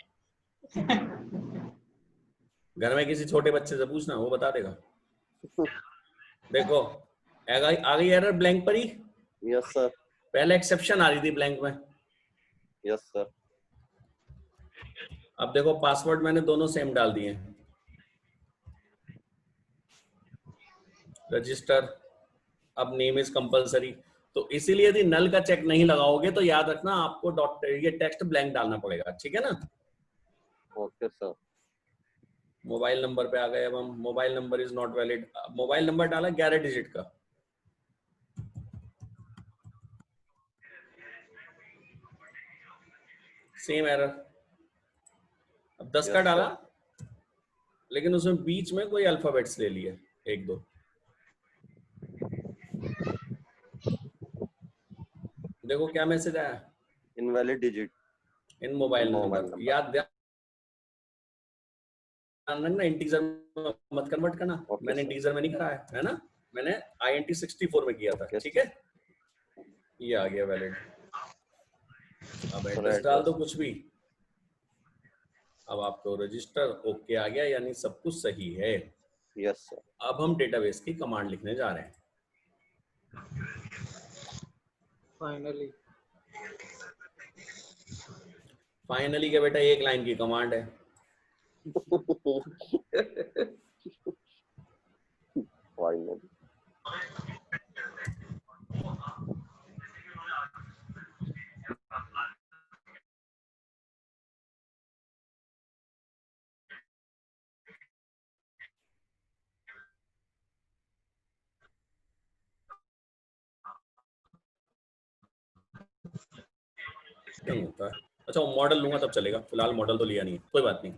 घर में किसी छोटे बच्चे से पूछना, वो बता देगा। देखो आ गई एरर ब्लैंक पर ही। Yes sir. पहले एक्सेप्शन आ रही थी ब्लैंक में। Yes sir. अब देखो पासवर्ड मैंने दोनों सेम डाल दिए हैं। रजिस्टर, अब नेम इज कंपलसरी। तो इसीलिए यदि नल का चेक नहीं लगाओगे तो याद रखना आपको ये टेक्स्ट ब्लैंक डालना पड़ेगा। ठीक है ना? Okay sir. मोबाइल नंबर पे आ गए अब हम। Mobile number is not valid. Mobile number डाला 11 डिजिट का, सेम एरर। अब 10 का डाला, लेकिन उसमें बीच में कोई अल्फाबेट्स ले लिए, 1 2। देखो क्या मैसेज आया, invalid digit in mobile number. याद ध्यान रखना, इंटीजर में मत कन्वर्ट करना। मैंने इंटीजर में नहीं करा है ना, मैंने INT 64 में किया था। ठीक है? ये आ गया वैलिड। अब एड्रेस डाल दो कुछ भी। अब आपको रजिस्टर ओके आ गया, यानी सब कुछ सही है। Yes sir. अब हम डेटाबेस की कमांड लिखने जा रहे हैं। फाइनली क्या बेटा, 1 लाइन की कमांड है। फाइनली। नहीं होता है। अच्छा मॉडल लूंगा तब चलेगा, फिलहाल मॉडल तो लिया नहीं, कोई बात नहीं।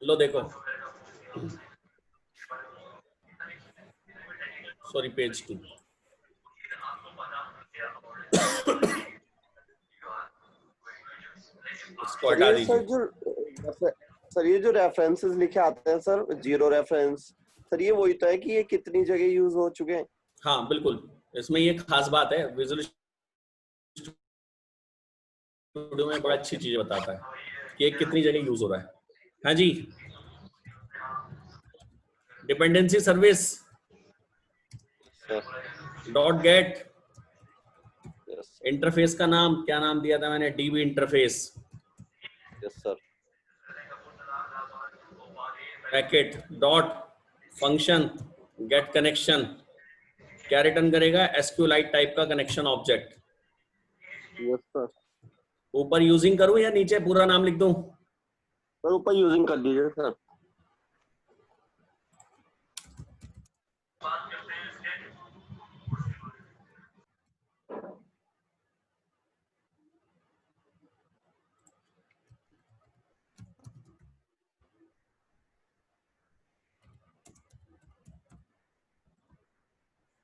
लो देखो, सॉरी पेज 2। इसको हटा दीजिए। सर ये जो रेफरेंसेस लिखे आते हैं सर, 0 रेफरेंस, सर ये वही तो है कि ये कितनी जगह यूज हो चुके हैं? हाँ बिल्कुल, इसमें ये खास बात है, विजुअल स्टूडियो में बड़ा अच्छी चीजें बताता है कि ये कितनी जगह यूज हो रहा है। हाँ जी, dependency service dot get, interface का नाम क्या नाम दिया था मैंने, DB interface. Yes sir. Packet dot function get connection, क्या रिटर्न करेगा, एसक्यूएलाइट टाइप का कनेक्शन ऑब्जेक्ट। Yes sir. ऊपर यूजिंग करूं या नीचे पूरा नाम लिख दूं? सर ऊपर यूजिंग कर दीजिए सर।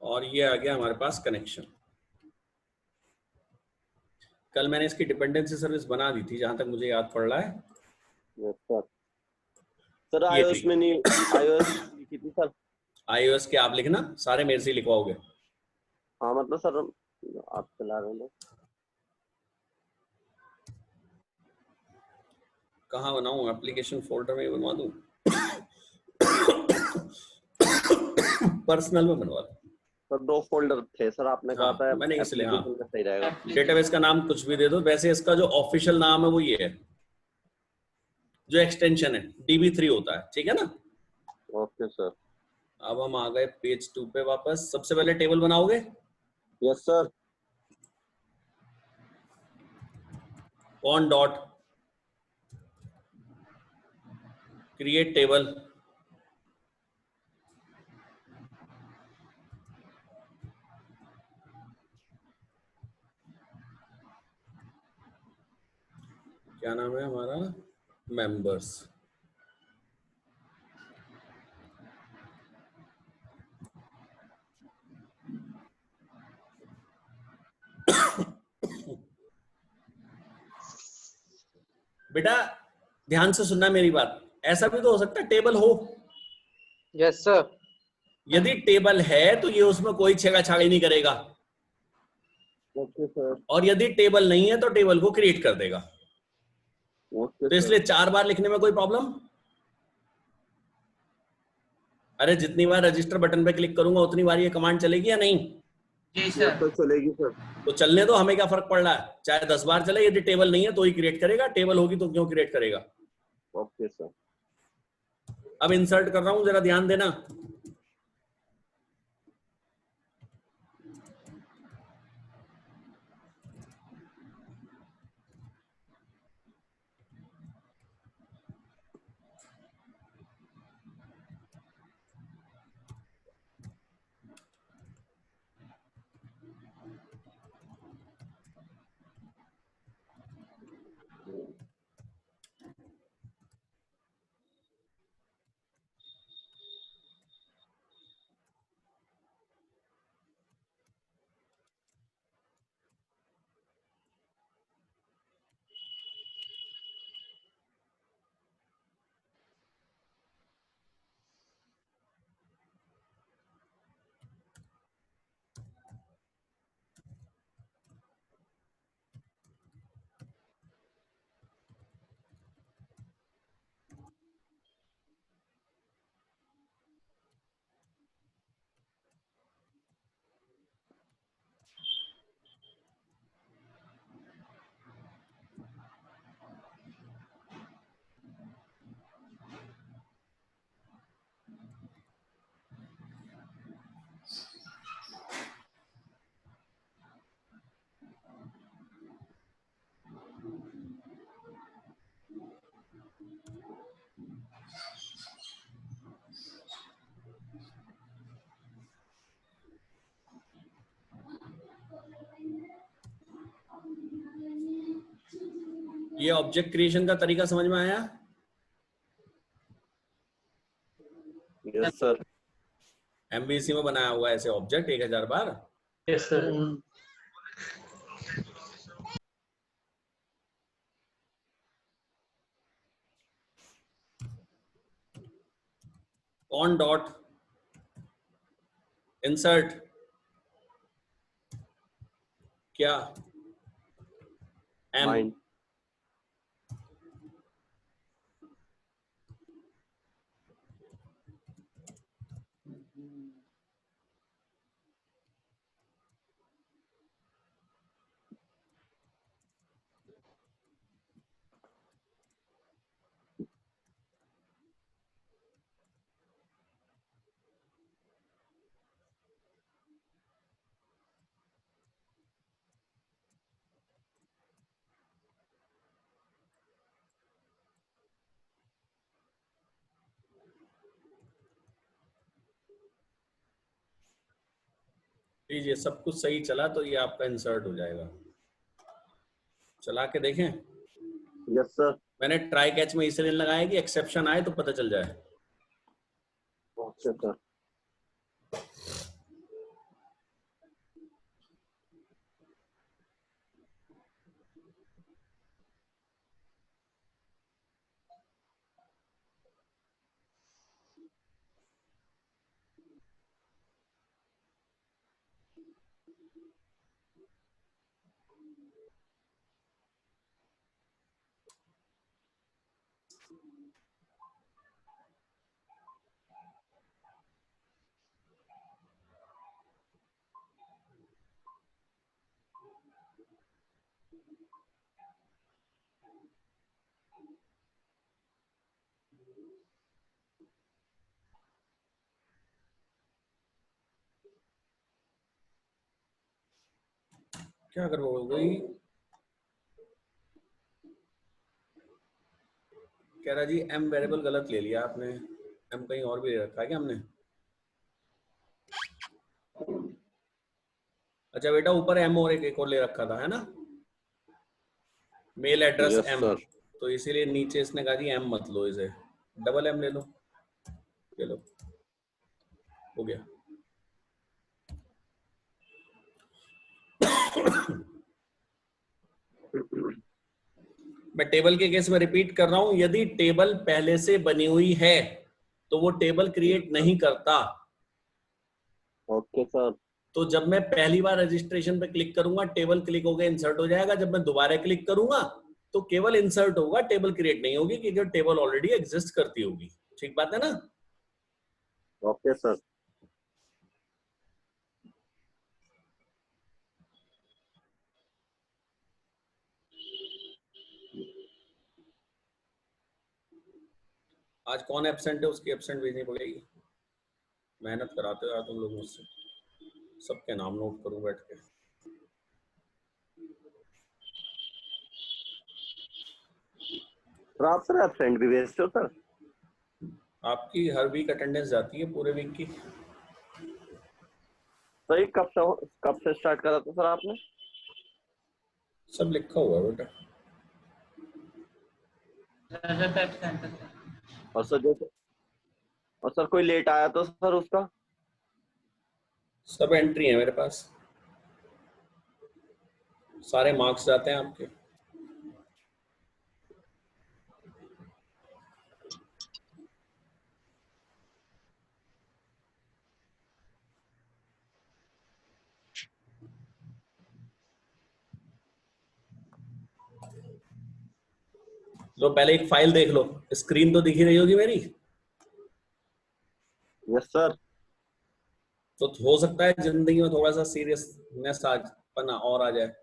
और ये आ गया हमारे पास कनेक्शन। कल मैंने इसकी डिपेंडेंसी सर्विस बना दी थी जहां तक मुझे याद पड़ रहा है। Yes sir. सर ये iOS में नहीं, iOS लिखी थी सर। iOS के आप लिखना, सारे मेरे से ही लिखवाओगे। हाँ मतलब सर आप चला रहे हैं। कहाँ बनाऊं, एप्लीकेशन फोल्डर में बनवा दूं? पर्सनल में बनवा दूं? सर 2 फोल्डर थे सर, आपने कहा हाँ, था मैंने इसलिए, हाँ, एप्लीकेशन का सही रहेगा। डेटाबेस का नाम कुछ भी दे दो। वैसे इसका जो ऑफिशियल नाम है वो ये है, जो एक्सटेंशन है DB3 होता है, ठीक है ना। Okay sir. अब हम आ गए पेज 2 पे वापस। सबसे पहले टेबल बनाओगे। Yes sir. On dot create table, क्या नाम है हमारा, मेंबर्स। बेटा ध्यान से सुनना मेरी बात, ऐसा भी तो हो सकता है टेबल हो। Yes sir. यदि टेबल है तो ये उसमें कोई छेड़छाड़ी नहीं करेगा, ओके सर। और यदि टेबल नहीं है तो टेबल को क्रिएट कर देगा। ओके तो इसलिए 4 बार लिखने में कोई प्रॉब्लम? अरे जितनी बार रजिस्टर बटन पे क्लिक करूंगा उतनी बार ये कमांड चलेगी या नहीं? जी ये सर। तो चलेगी सर। तो चलने दो, हमें क्या फर्क पड़ रहा है, चाहे 10 बार चले। यदि टेबल नहीं है तो ही क्रिएट करेगा, टेबल होगी तो क्यों क्रिएट करेगा। Okay sir. अब इंसर्ट कर रहा हूं, जरा ध्यान देना। ये ऑब्जेक्ट क्रिएशन का तरीका समझ में आया? Yes sir. MVC में बनाया हुआ है ऐसे object 1000 bar. Yes sir. On dot insert क्या एम माइंड। लीजिए, सब कुछ सही चला तो ये आपका इंसर्ट हो जाएगा। चला के देखें। Yes sir. मैंने ट्राई कैच में इसलिए लगाया कि एक्सेप्शन आए तो पता चल जाए। Okay sir. क्या कर वही कह रहा जी, एम वेरिएबल गलत ले लिया आपने। एम कहीं और भी ले रखा है क्या हमने? अच्छा बेटा, ऊपर एम और एक और ले रखा था, है ना? Mail address yes um, sir. तो इसीलिए नीचे इसने कहा जी एम मत लो, इसे डबल एम ले लो। ले लो, हो गया। मैं टेबल के केस में रिपीट कर रहा हूं, यदि टेबल पहले से बनी हुई है तो वो टेबल क्रिएट नहीं करता। Okay sir. तो जब मैं पहली बार रजिस्ट्रेशन पे क्लिक करूंगा, टेबल क्लिक होकर इंसर्ट हो जाएगा। जब मैं दोबारा क्लिक करूंगा तो केवल इंसर्ट होगा, टेबल क्रिएट नहीं होगी, क्योंकि टेबल ऑलरेडी एग्जिस्ट करती होगी। ठीक बात है ना? Okay sir. आज कौन एब्सेंट है, उसकी एब्सेंट भेजनी पड़ेगी। मेहनत कराते हो यार तुम लोग मुझसे, सबके नाम नोट करूं बैठ के। सर आप सर एब्सेंट भी भेजते हो सर? आपकी हर वीक अटेंडेंस जाती है, पूरे वीक की। सर ये कब से स्टार्ट करा था सर आपने? सब लिखा हुआ है बेटा। रजत एब्सेंट है। और सर जो और सर कोई लेट आया तो सर उसका? सब एंट्री है मेरे पास, सारे मार्क्स जाते हैं आपके। लो पहले एक फाइल देख लो, स्क्रीन तो दिख ही रही होगी मेरी। Yes sir. तो हो सकता है जिंदगी में थोड़ा सा सीरियसनेस आज पना और आ जाए।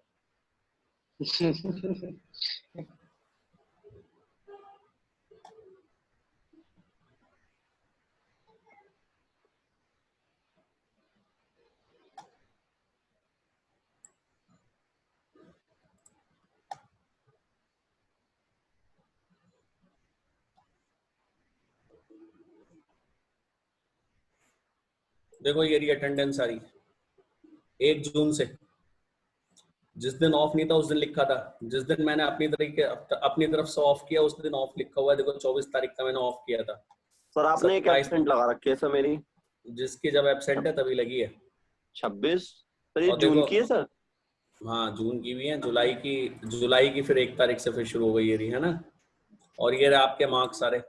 देखो ये रही अटेंडेंस सारी 1 जून से। जिस दिन ऑफ नहीं था उस दिन लिखा था, जिस दिन मैंने अपनी तरफ से ऑफ किया उस दिन ऑफ लिखा हुआ है। देखो 24 तारीख का मैंने ऑफ किया था। सर आपने एक एब्सेंट लगा रखी है सर मेरी। जिसकी जब एब्सेंट है तभी लगी है। 26 सर, ये और जून देखो, की है सर? हाँ जून की भी है, जुलाई की फिर 1 तारीख से फिर शुरू हो गई ये रही, है ना? और ये रहे आपके मार्क्स सारे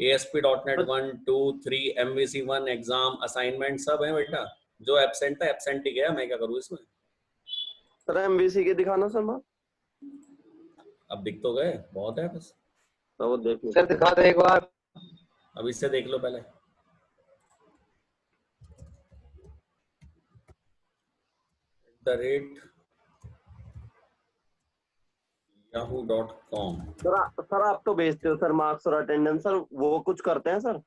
ASP.NET 1, 2, 3, MVC1, एग्जाम, असाइनमेंट सब है बेटा। जो एब्सेंट था एब्सेंट ही गया, मैं क्या करूँ इसमें। सर MVC के दिखाना सर मैं। अब दिख तो गए, बहुत है बस। तो वो देख लो सर दिखा दो एक बार। अब इससे देख लो पहले। yahoo.com। सर आप तो भेजते हो सर मार्क्स और अटेंडेंस, सर वो कुछ करते हैं सर?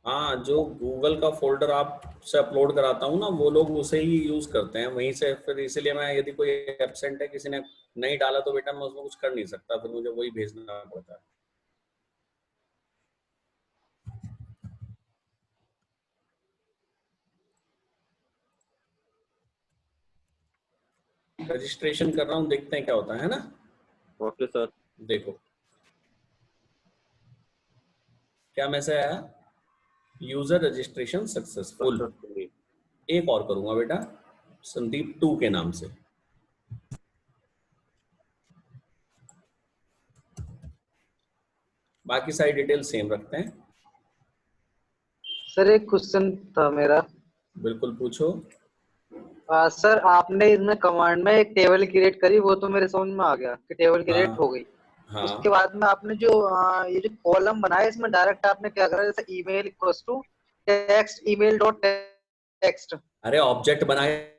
हाँ, जो गूगल का फोल्डर आपसे अपलोड कराता हूँ ना, वो लोग उसे ही यूज करते हैं वहीं से। फिर इसीलिए मैं, यदि कोई एब्सेंट है, किसी ने नहीं डाला, तो बेटा मैं उसमें कुछ कर नहीं सकता, फिर मुझे वही भेजना पड़ता है। रजिस्ट्रेशन कर रहा हूँ, देखते हैं क्या होता है ना। Okay sir. देखो क्या मैसेज आया, यूजर रजिस्ट्रेशन सक्सेसफुल। एक और करूंगा बेटा, संदीप 2 के नाम से। बाकी सारी डिटेल सेम रखते हैं। सर एक क्वेश्चन था मेरा। बिल्कुल पूछो। सर आपने इसमें कमांड में एक टेबल क्रिएट करी, वो तो मेरे समझ में आ गया कि टेबल क्रिएट हो गई। हाँ। उसके बाद में आपने जो ये जो कॉलम बनाया, इसमें डायरेक्ट आपने क्या करा, जैसे email equals to text, email dot text. अरे ऑब्जेक्ट बनाए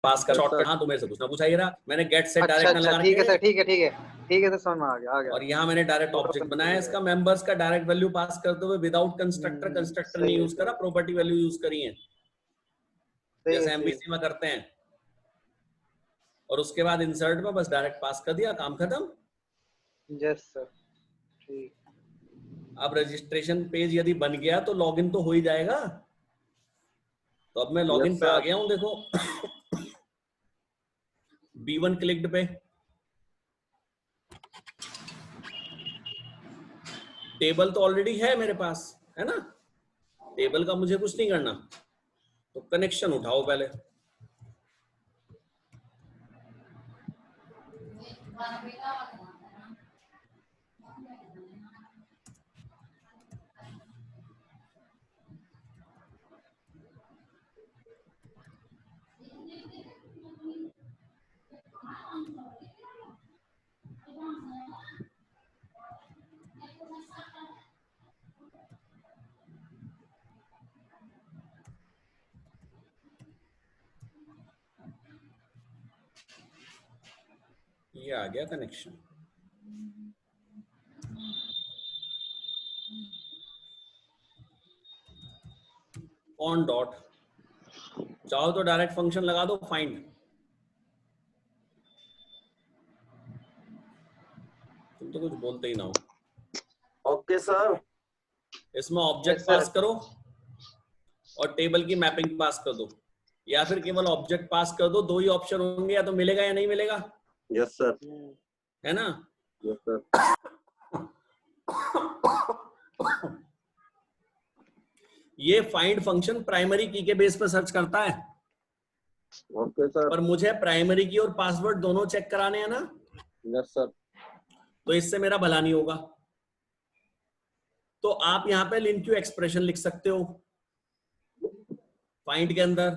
पास का शॉर्टकट। हाँ, तो मेरे से कुछ ना पूछा ही रहा, मैंने गेट सेट अच्छा डायरेक्ट ना अच्छा, लगा ठीक है रखे सर, ठीक है ठीक है ठीक है सर, समझ में आ गया आ गया। और यहाँ मैंने डायरेक्ट ऑब्जेक्ट बनाया इसका, मेंबर्स का डायरेक्ट वैल्यू पास करते हुए विदाउट कंस्ट्रक्टर। कंस्ट्रक्टर नहीं यूज करा, प्रॉपर्टी वैल्यू यूज करी है जैसे एमवीसी में करते हैं। और उसके बाद इंसर्ट में बस डायरेक्ट पास कर दिया, काम खत्म। यस सर, ठीक। अब रजिस्ट्रेशन पेज यदि बन गया तो लॉगिन तो हो ही जाएगा। तो अब मैं लॉगिन पे आ गया हूं, देखो B1 क्लिक्ड पे, टेबल तो ऑलरेडी है मेरे पास, है ना। टेबल का मुझे कुछ नहीं करना, तो कनेक्शन उठाओ पहले। ये आ गया कनेक्शन। ऑन डॉट, चाहो तो डायरेक्ट फंक्शन लगा दो फाइंड। तुम तो कुछ बोलते ही ना हो। Okay sir. इसमें ऑब्जेक्ट पास करो और टेबल की मैपिंग पास कर दो, या फिर केवल ऑब्जेक्ट पास कर दो। दो ही ऑप्शन होंगे, या तो मिलेगा या नहीं मिलेगा। Yes sir. है ना। Yes sir. ये फाइंड फंक्शन प्राइमरी की के बेस पर सर्च करता है। Okay sir. पर मुझे प्राइमरी की और पासवर्ड दोनों चेक कराने हैं ना। Yes sir. तो इससे मेरा भला नहीं होगा। तो आप यहाँ पे लिंक क्यू एक्सप्रेशन लिख सकते हो फाइंड के अंदर,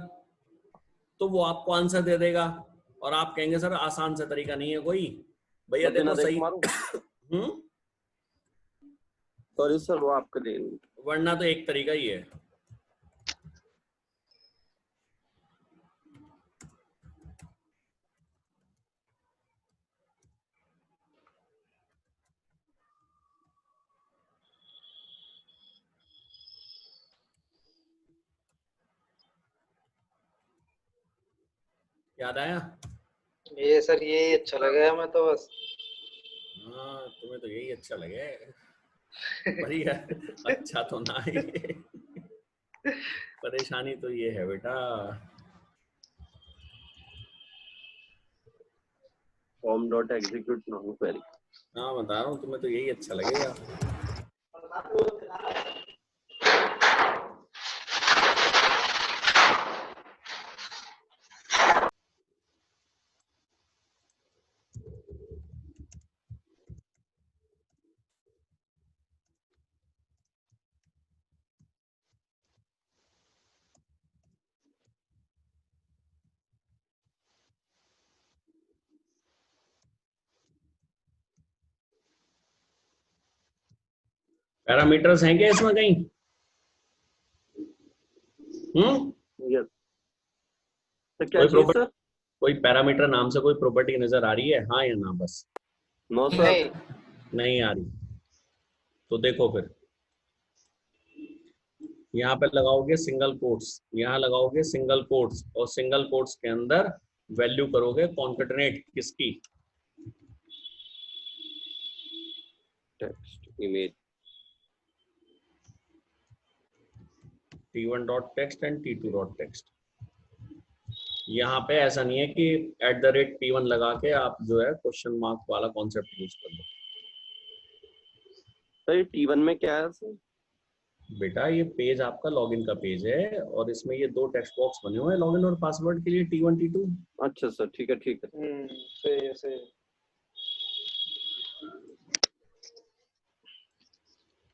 तो वो आपको आंसर दे देगा। और आप कहेंगे सर आसान सा तरीका नहीं है कोई। भैया देखो सही। सॉरी सर, वो आपके लिए, वरना तो एक तरीका ही है। याद आया? ये सर यही अच्छा लगा हमें तो बस। हाँ, तुम्हें तो यही अच्छा लगे। बढ़िया, अच्छा तो ना ही। परेशानी तो ये है बेटा। Form dot execute non query. हाँ, बता रहा हूँ, तुम्हें तो यही अच्छा लगेगा। पैरामीटर्स हैं क्या इसमें कहीं? यस तो क्या कोई चीज प्रॉपर्टी, सर? कोई पैरामीटर नाम से कोई प्रॉपर्टी नजर आ रही है? हाँ या ना बस? No sir. नहीं। नहीं आ रही तो देखो फिर यहाँ पे लगाओगे सिंगल कोट्स, यहाँ लगाओगे सिंगल कोट्स, और सिंगल कोट्स के अंदर वैल्यू करोगे कॉन्केटनेट किसकी? Text image t1 dot text and t2 dot text. यहाँ पे ऐसा नहीं है कि @t1 लगा के आप जो है क्वेश्चन मार्क वाला कॉन्सेप्ट यूज कर लो। सर T1 में क्या है सर? बेटा ये पेज आपका लॉगिन का पेज है और इसमें ये 2 टेक्स्ट बॉक्स बने हुए हैं लॉगिन और पासवर्ड के लिए, t1 t2। अच्छा सर ठीक है ठीक है। सही है सही है।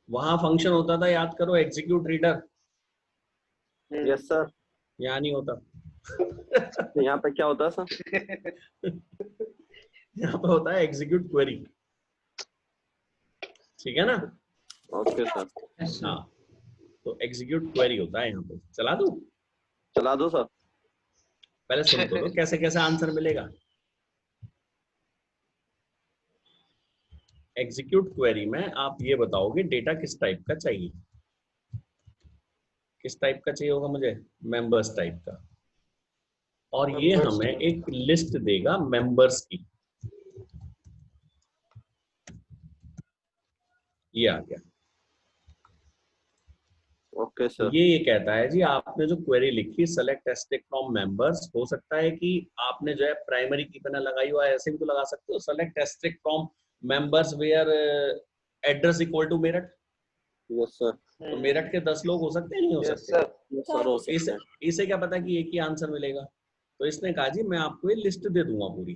वहां फंक्शन होता था, याद करो, एग्जीक्यूट रीडर। Yes sir. यहाँ नहीं होता। यहाँ पे क्या होता है सर? यहाँ पे होता है एग्जीक्यूट क्वेरी। ठीक है ना? Okay sir. हाँ तो एग्जीक्यूट क्वेरी होता है यहाँ पे। चला दूं? चला दो सर। पहले सुन तो लो कैसे कैसे आंसर मिलेगा। एग्जीक्यूट क्वेरी में आप ये बताओगे डेटा किस टाइप का चाहिए। किस टाइप का चाहिए होगा मुझे? मेंबर्स टाइप का। और ये Members हमें type। एक लिस्ट देगा मेंबर्स की। ये आ गया। Okay sir. ये कहता है जी आपने जो क्वेरी लिखी सेलेक्ट एस्ट्रिक्ट फ्रॉम मेंबर्स, हो सकता है कि आपने जो है प्राइमरी की बिना लगाई हुआ है, ऐसे भी तो लगा सकते हो। Select asterisk from members where address equal to Meerut. Yes sir. तो मेरठ के 10 लोग हो सकते हैं, नहीं हो यस सकते? सर। यस सर हो इसे सकते हैं। इसे क्या पता कि एक ही आंसर मिलेगा। तो इसने कहा जी मैं आपको ये लिस्ट दे दूंगा पूरी,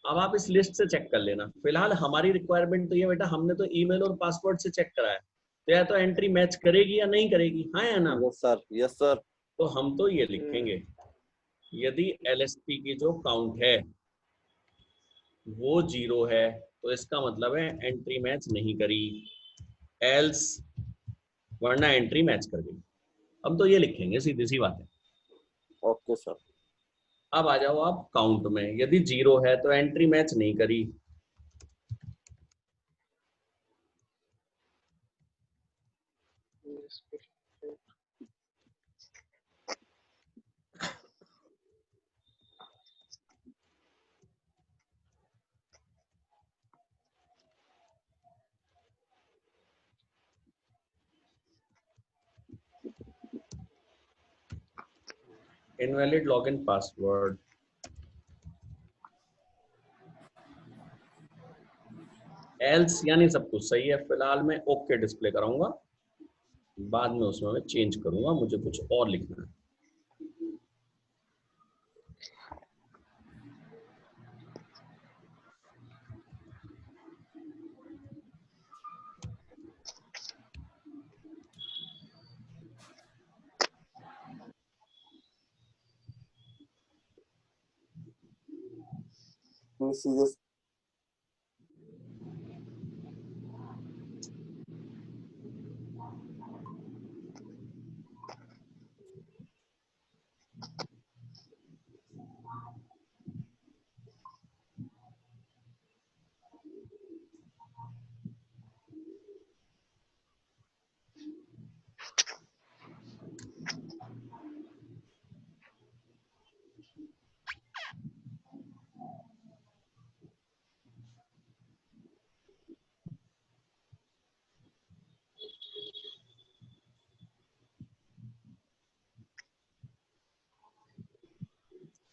अब आप इस लिस्ट से चेक कर लेना। फिलहाल हमारी रिक्वायरमेंट तो ये बेटा, हमने तो ईमेल और पासवर्ड से चेक कराया, तो या तो एंट्री मैच करेगी या नहीं करेगी, हाँ या ना? Yes sir. Yes sir. तो हम तो ये लिखेंगे यदि LSP की जो काउंट है वो 0 है तो इसका मतलब है एंट्री मैच नहीं करी, एल्स वरना एंट्री मैच कर गई। हम तो ये लिखेंगे, सीधी सी बात है। Okay sir. अब आ जाओ आप काउंट में, यदि 0 है तो एंट्री मैच नहीं करी। इनवैलिड लॉगिन पासवर्ड, एल्स यानी सब कुछ सही है। फिलहाल मैं ओके डिस्प्ले कराऊंगा, बाद में उसमें मैं चेंज करूंगा, मुझे कुछ और लिखना है। सीरियस।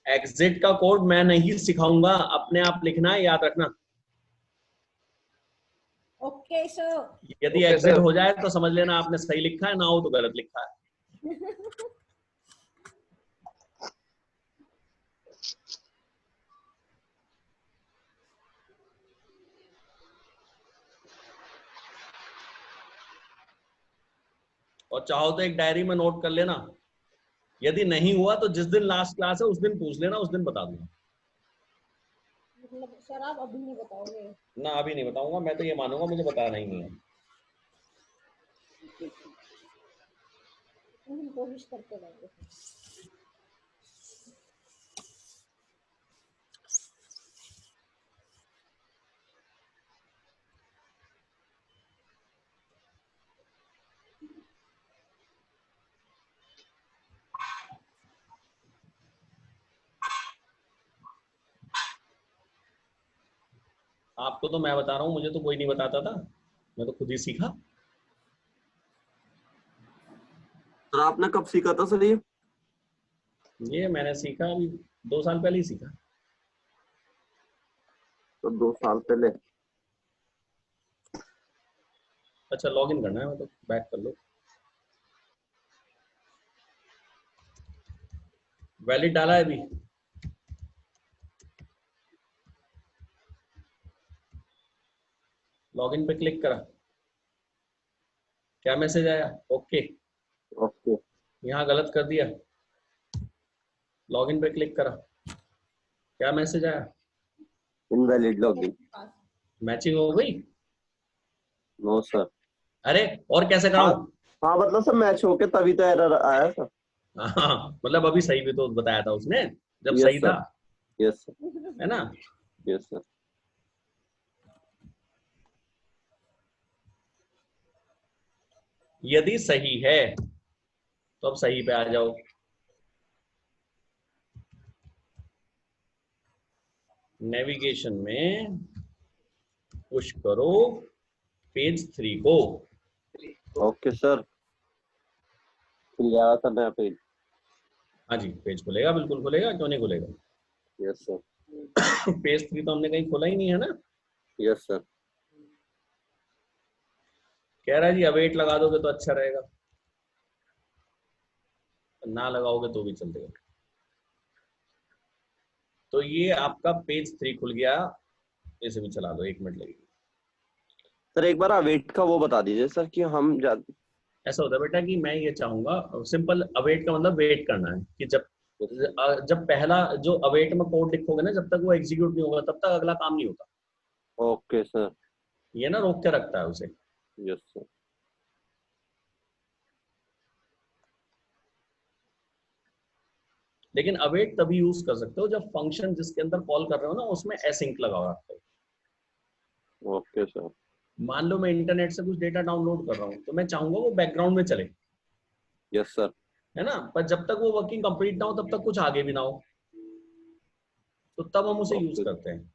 एग्जिट का कोड मैं नहीं सिखाऊंगा, अपने आप लिखना है, याद रखना। Okay sir. यदि Okay, एग्जिट sir। हो जाए तो समझ लेना आपने सही लिखा है, ना हो तो गलत लिखा है। और चाहो तो एक डायरी में नोट कर लेना, यदि नहीं हुआ तो जिस दिन लास्ट क्लास है उस दिन पूछ लेना, उस दिन बता दूंगा। मतलब सर आप अभी नहीं बताओगे? ना अभी नहीं बताऊंगा, मैं तो ये मानूंगा मुझे बताना ही नहीं है। हम कोशिश करते रहेंगे। आपको तो मैं बता रहा हूँ, मुझे तो कोई नहीं बताता था, मैं तो खुद ही सीखा। सर आपने कब सीखा था सर ये मैंने सीखा अभी 2 साल पहले ही सीखा। तो 2 साल पहले। अच्छा लॉगिन करना है, मतलब बैक कर लो। वैलिड डाला है अभी। लॉगिन पे क्लिक करा, क्या मैसेज आया? ओके। ओके। यहाँ गलत कर दिया, लॉगिन पे क्लिक करा, क्या मैसेज आया? Invalid login. मैचिंग हो गई? No sir. अरे और कैसे हाँ कराऊं? हाँ, मतलब सर मैच होके तभी तो एरर आया सर। हाँ, मतलब अभी सही भी तो बताया था उसने, जब यस सही सर। था, यस सर। है ना? Yes sir. यदि सही है तो अब सही पे आ जाओ। नेविगेशन में पुश करो पेज 3 को। ओके सर, खुल गया था नया पेज। हाँ जी, पेज खुलेगा, बिल्कुल खुलेगा, क्यों नहीं खुलेगा? Yes sir. पेज 3 तो हमने कहीं खोला ही नहीं है ना। Yes sir. कह रहा है जी अवेट लगा दोगे तो अच्छा रहेगा, ना लगाओगे तो भी चल देगा। तो ये आपका पेज 3 खुल गया, इसे भी चला दो, 1 मिनट लगेगी। सर एक बार अवेट का वो बता दीजिए सर कि हम ऐसा होता है बेटा कि मैं ये चाहूंगा, सिंपल अवेट का मतलब वेट करना है कि जब पहला जो अवेट में कोड लिखोगे ना, जब तक वो एग्जीक्यूट नहीं होगा तब तक अगला काम नहीं होता। Okay sir. ये ना रोक के रखता है उसे। Yes sir. लेकिन अवेट तभी यूज कर सकते हो जब फंक्शन जिसके अंदर कॉल कर रहे हो ना उसमें एसिंक लगा हुआ है। Okay sir. मान लो मैं इंटरनेट से कुछ डेटा डाउनलोड कर रहा हूँ तो मैं चाहूंगा वो बैकग्राउंड में चले, यस सर। है ना? पर जब तक वो वर्किंग कंप्लीट ना हो तब तक कुछ आगे भी ना हो, तो तब हम उसे यूज ओके। करते हैं।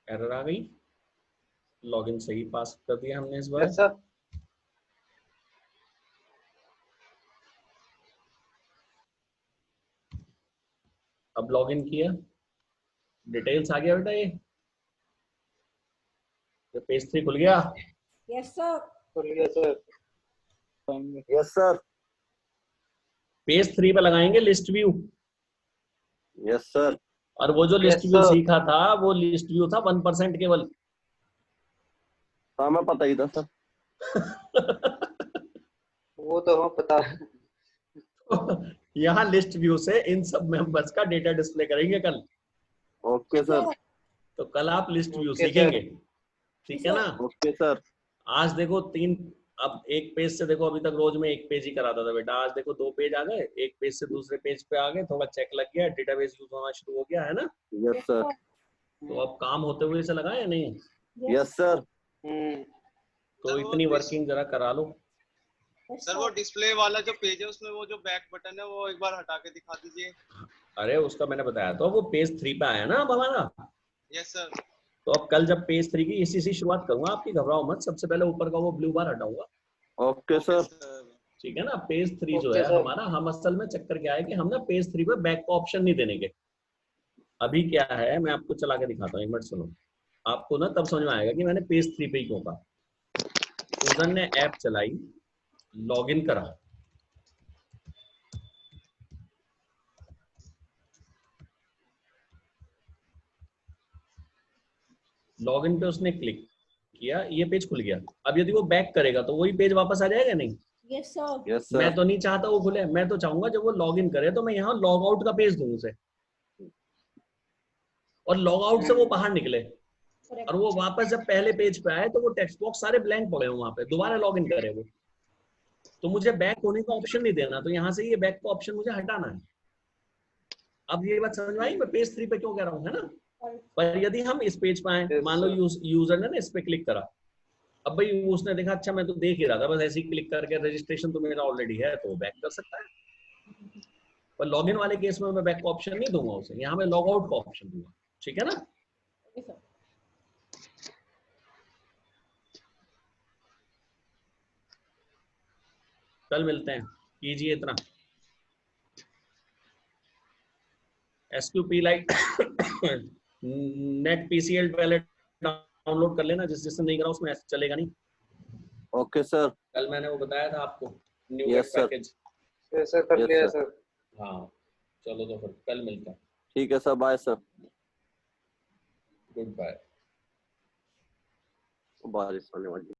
एरर आ गई, लॉगिन सही पास कर दिया हमने इस बार। Yes sir. अब लॉगिन किया, डिटेल्स आ गया बेटा, ये पेज 3 खुल गया। Yes sir. खुल गया सर। Yes sir. पेज 3 पे लगाएंगे लिस्ट व्यू, यस सर। और वो जो लिस्ट यस व्यू सर। सीखा था वो लिस्ट व्यू था 1% केवल। हाँ मैं पता ही था सर। वो तो हमें पता है। यहाँ लिस्ट व्यू से इन सब मेंबर्स का डेटा डिस्प्ले करेंगे कल। Okay sir. तो कल आप लिस्ट व्यू ओके सीखेंगे, सर। ठीक है ना? Okay sir. आज देखो 3, अब एक पेज से देखो, अभी तक रोज में 1 पेज ही कराता था बेटा, आज देखो 2 पेज आ गए, 1 पेज से दूसरे पेज पे आ गए, थोड़ा चेक लग गया, डेटाबेस यूज होना शुरू हो गया, है ना? Yes sir. तो अब काम होते हुए इसे लगा या नहीं? Yes sir. तो सर, इतनी वर्किंग जरा करा लो। सर वो डिस्प्ले वाला जो पेज है उसमें वो जो बैक बटन है वो एक बार हटा के दिखा दीजिए। अरे उसका मैंने बताया तो वो पेज 3 पे आया ना अब हमारा। Yes sir. तो अब कल जब पेज 3 की इसी से शुरुआत करूंगा, आपकी घबराओ मत, सबसे पहले ऊपर का वो ब्लू बार हटाऊंगा। Okay sir. ठीक है ना। पेज 3 जो ओके है सर। हमारा, हम असल में चक्कर क्या है कि हम ना पेज 3 पे बैक का ऑप्शन नहीं देने के। अभी क्या है मैं आपको चला के दिखाता हूँ, एक मिनट सुनो। आपको ना तब समझ में आएगा कि मैंने पेज 3 पे ही क्यों कहा। यूजर ने ऐप चलाई, लॉगिन करा, लॉगिन पे उसने क्लिक किया, ये पेज खुल गया। अब यदि वो बैक करेगा तो वही पेज वापस आ जाएगा नहीं? Yes sir. यस मैं सर। तो नहीं चाहता वो खुले, मैं तो चाहूंगा जब वो लॉगिन करे तो मैं यहाँ लॉग आउट का पेज दूं उसे, और लॉग आउट से वो बाहर निकले और वो वापस जब पहले पेज पे आए तो वो टेक्स्ट बॉक्स सारे ब्लैंक पड़े हो वहां पे, दोबारा लॉगिन करे वो। तो मुझे बैक होने का ऑप्शन नहीं देना, तो यहाँ से ये बैक का ऑप्शन मुझे हटाना है। अब ये बात समझ में आई मैं पेज 3 पे क्यों कह रहा हूँ, है ना। पर यदि हम इस पेज पे आए, मान लो यूजर ने ना इस पे क्लिक करा, अब भाई उसने देखा अच्छा मैं तो देख ही रहा था, बस ऐसे ही क्लिक करके रजिस्ट्रेशन तो मेरा ऑलरेडी है, तो बैक कर सकता है। पर लॉगिन वाले केस में मैं बैक का ऑप्शन नहीं दूंगा उसे, यहाँ मैं लॉग आउट का ऑप्शन दूंगा। ठीक है ना। Yes sir. कल मिलते हैं, कीजिए इतना। SQP लाइट नेट PCL पहले डाउनलोड कर लेना, जिसने नहीं करा उसमें चलेगा नहीं। Okay sir. कल मैंने वो बताया था आपको, new yes sir. Package. Yes sir, कर लिया सर। हाँ चलो तो फिर कल मिलते हैं। ठीक है sir, bye sir. Goodbye. बारिश होने वाली है।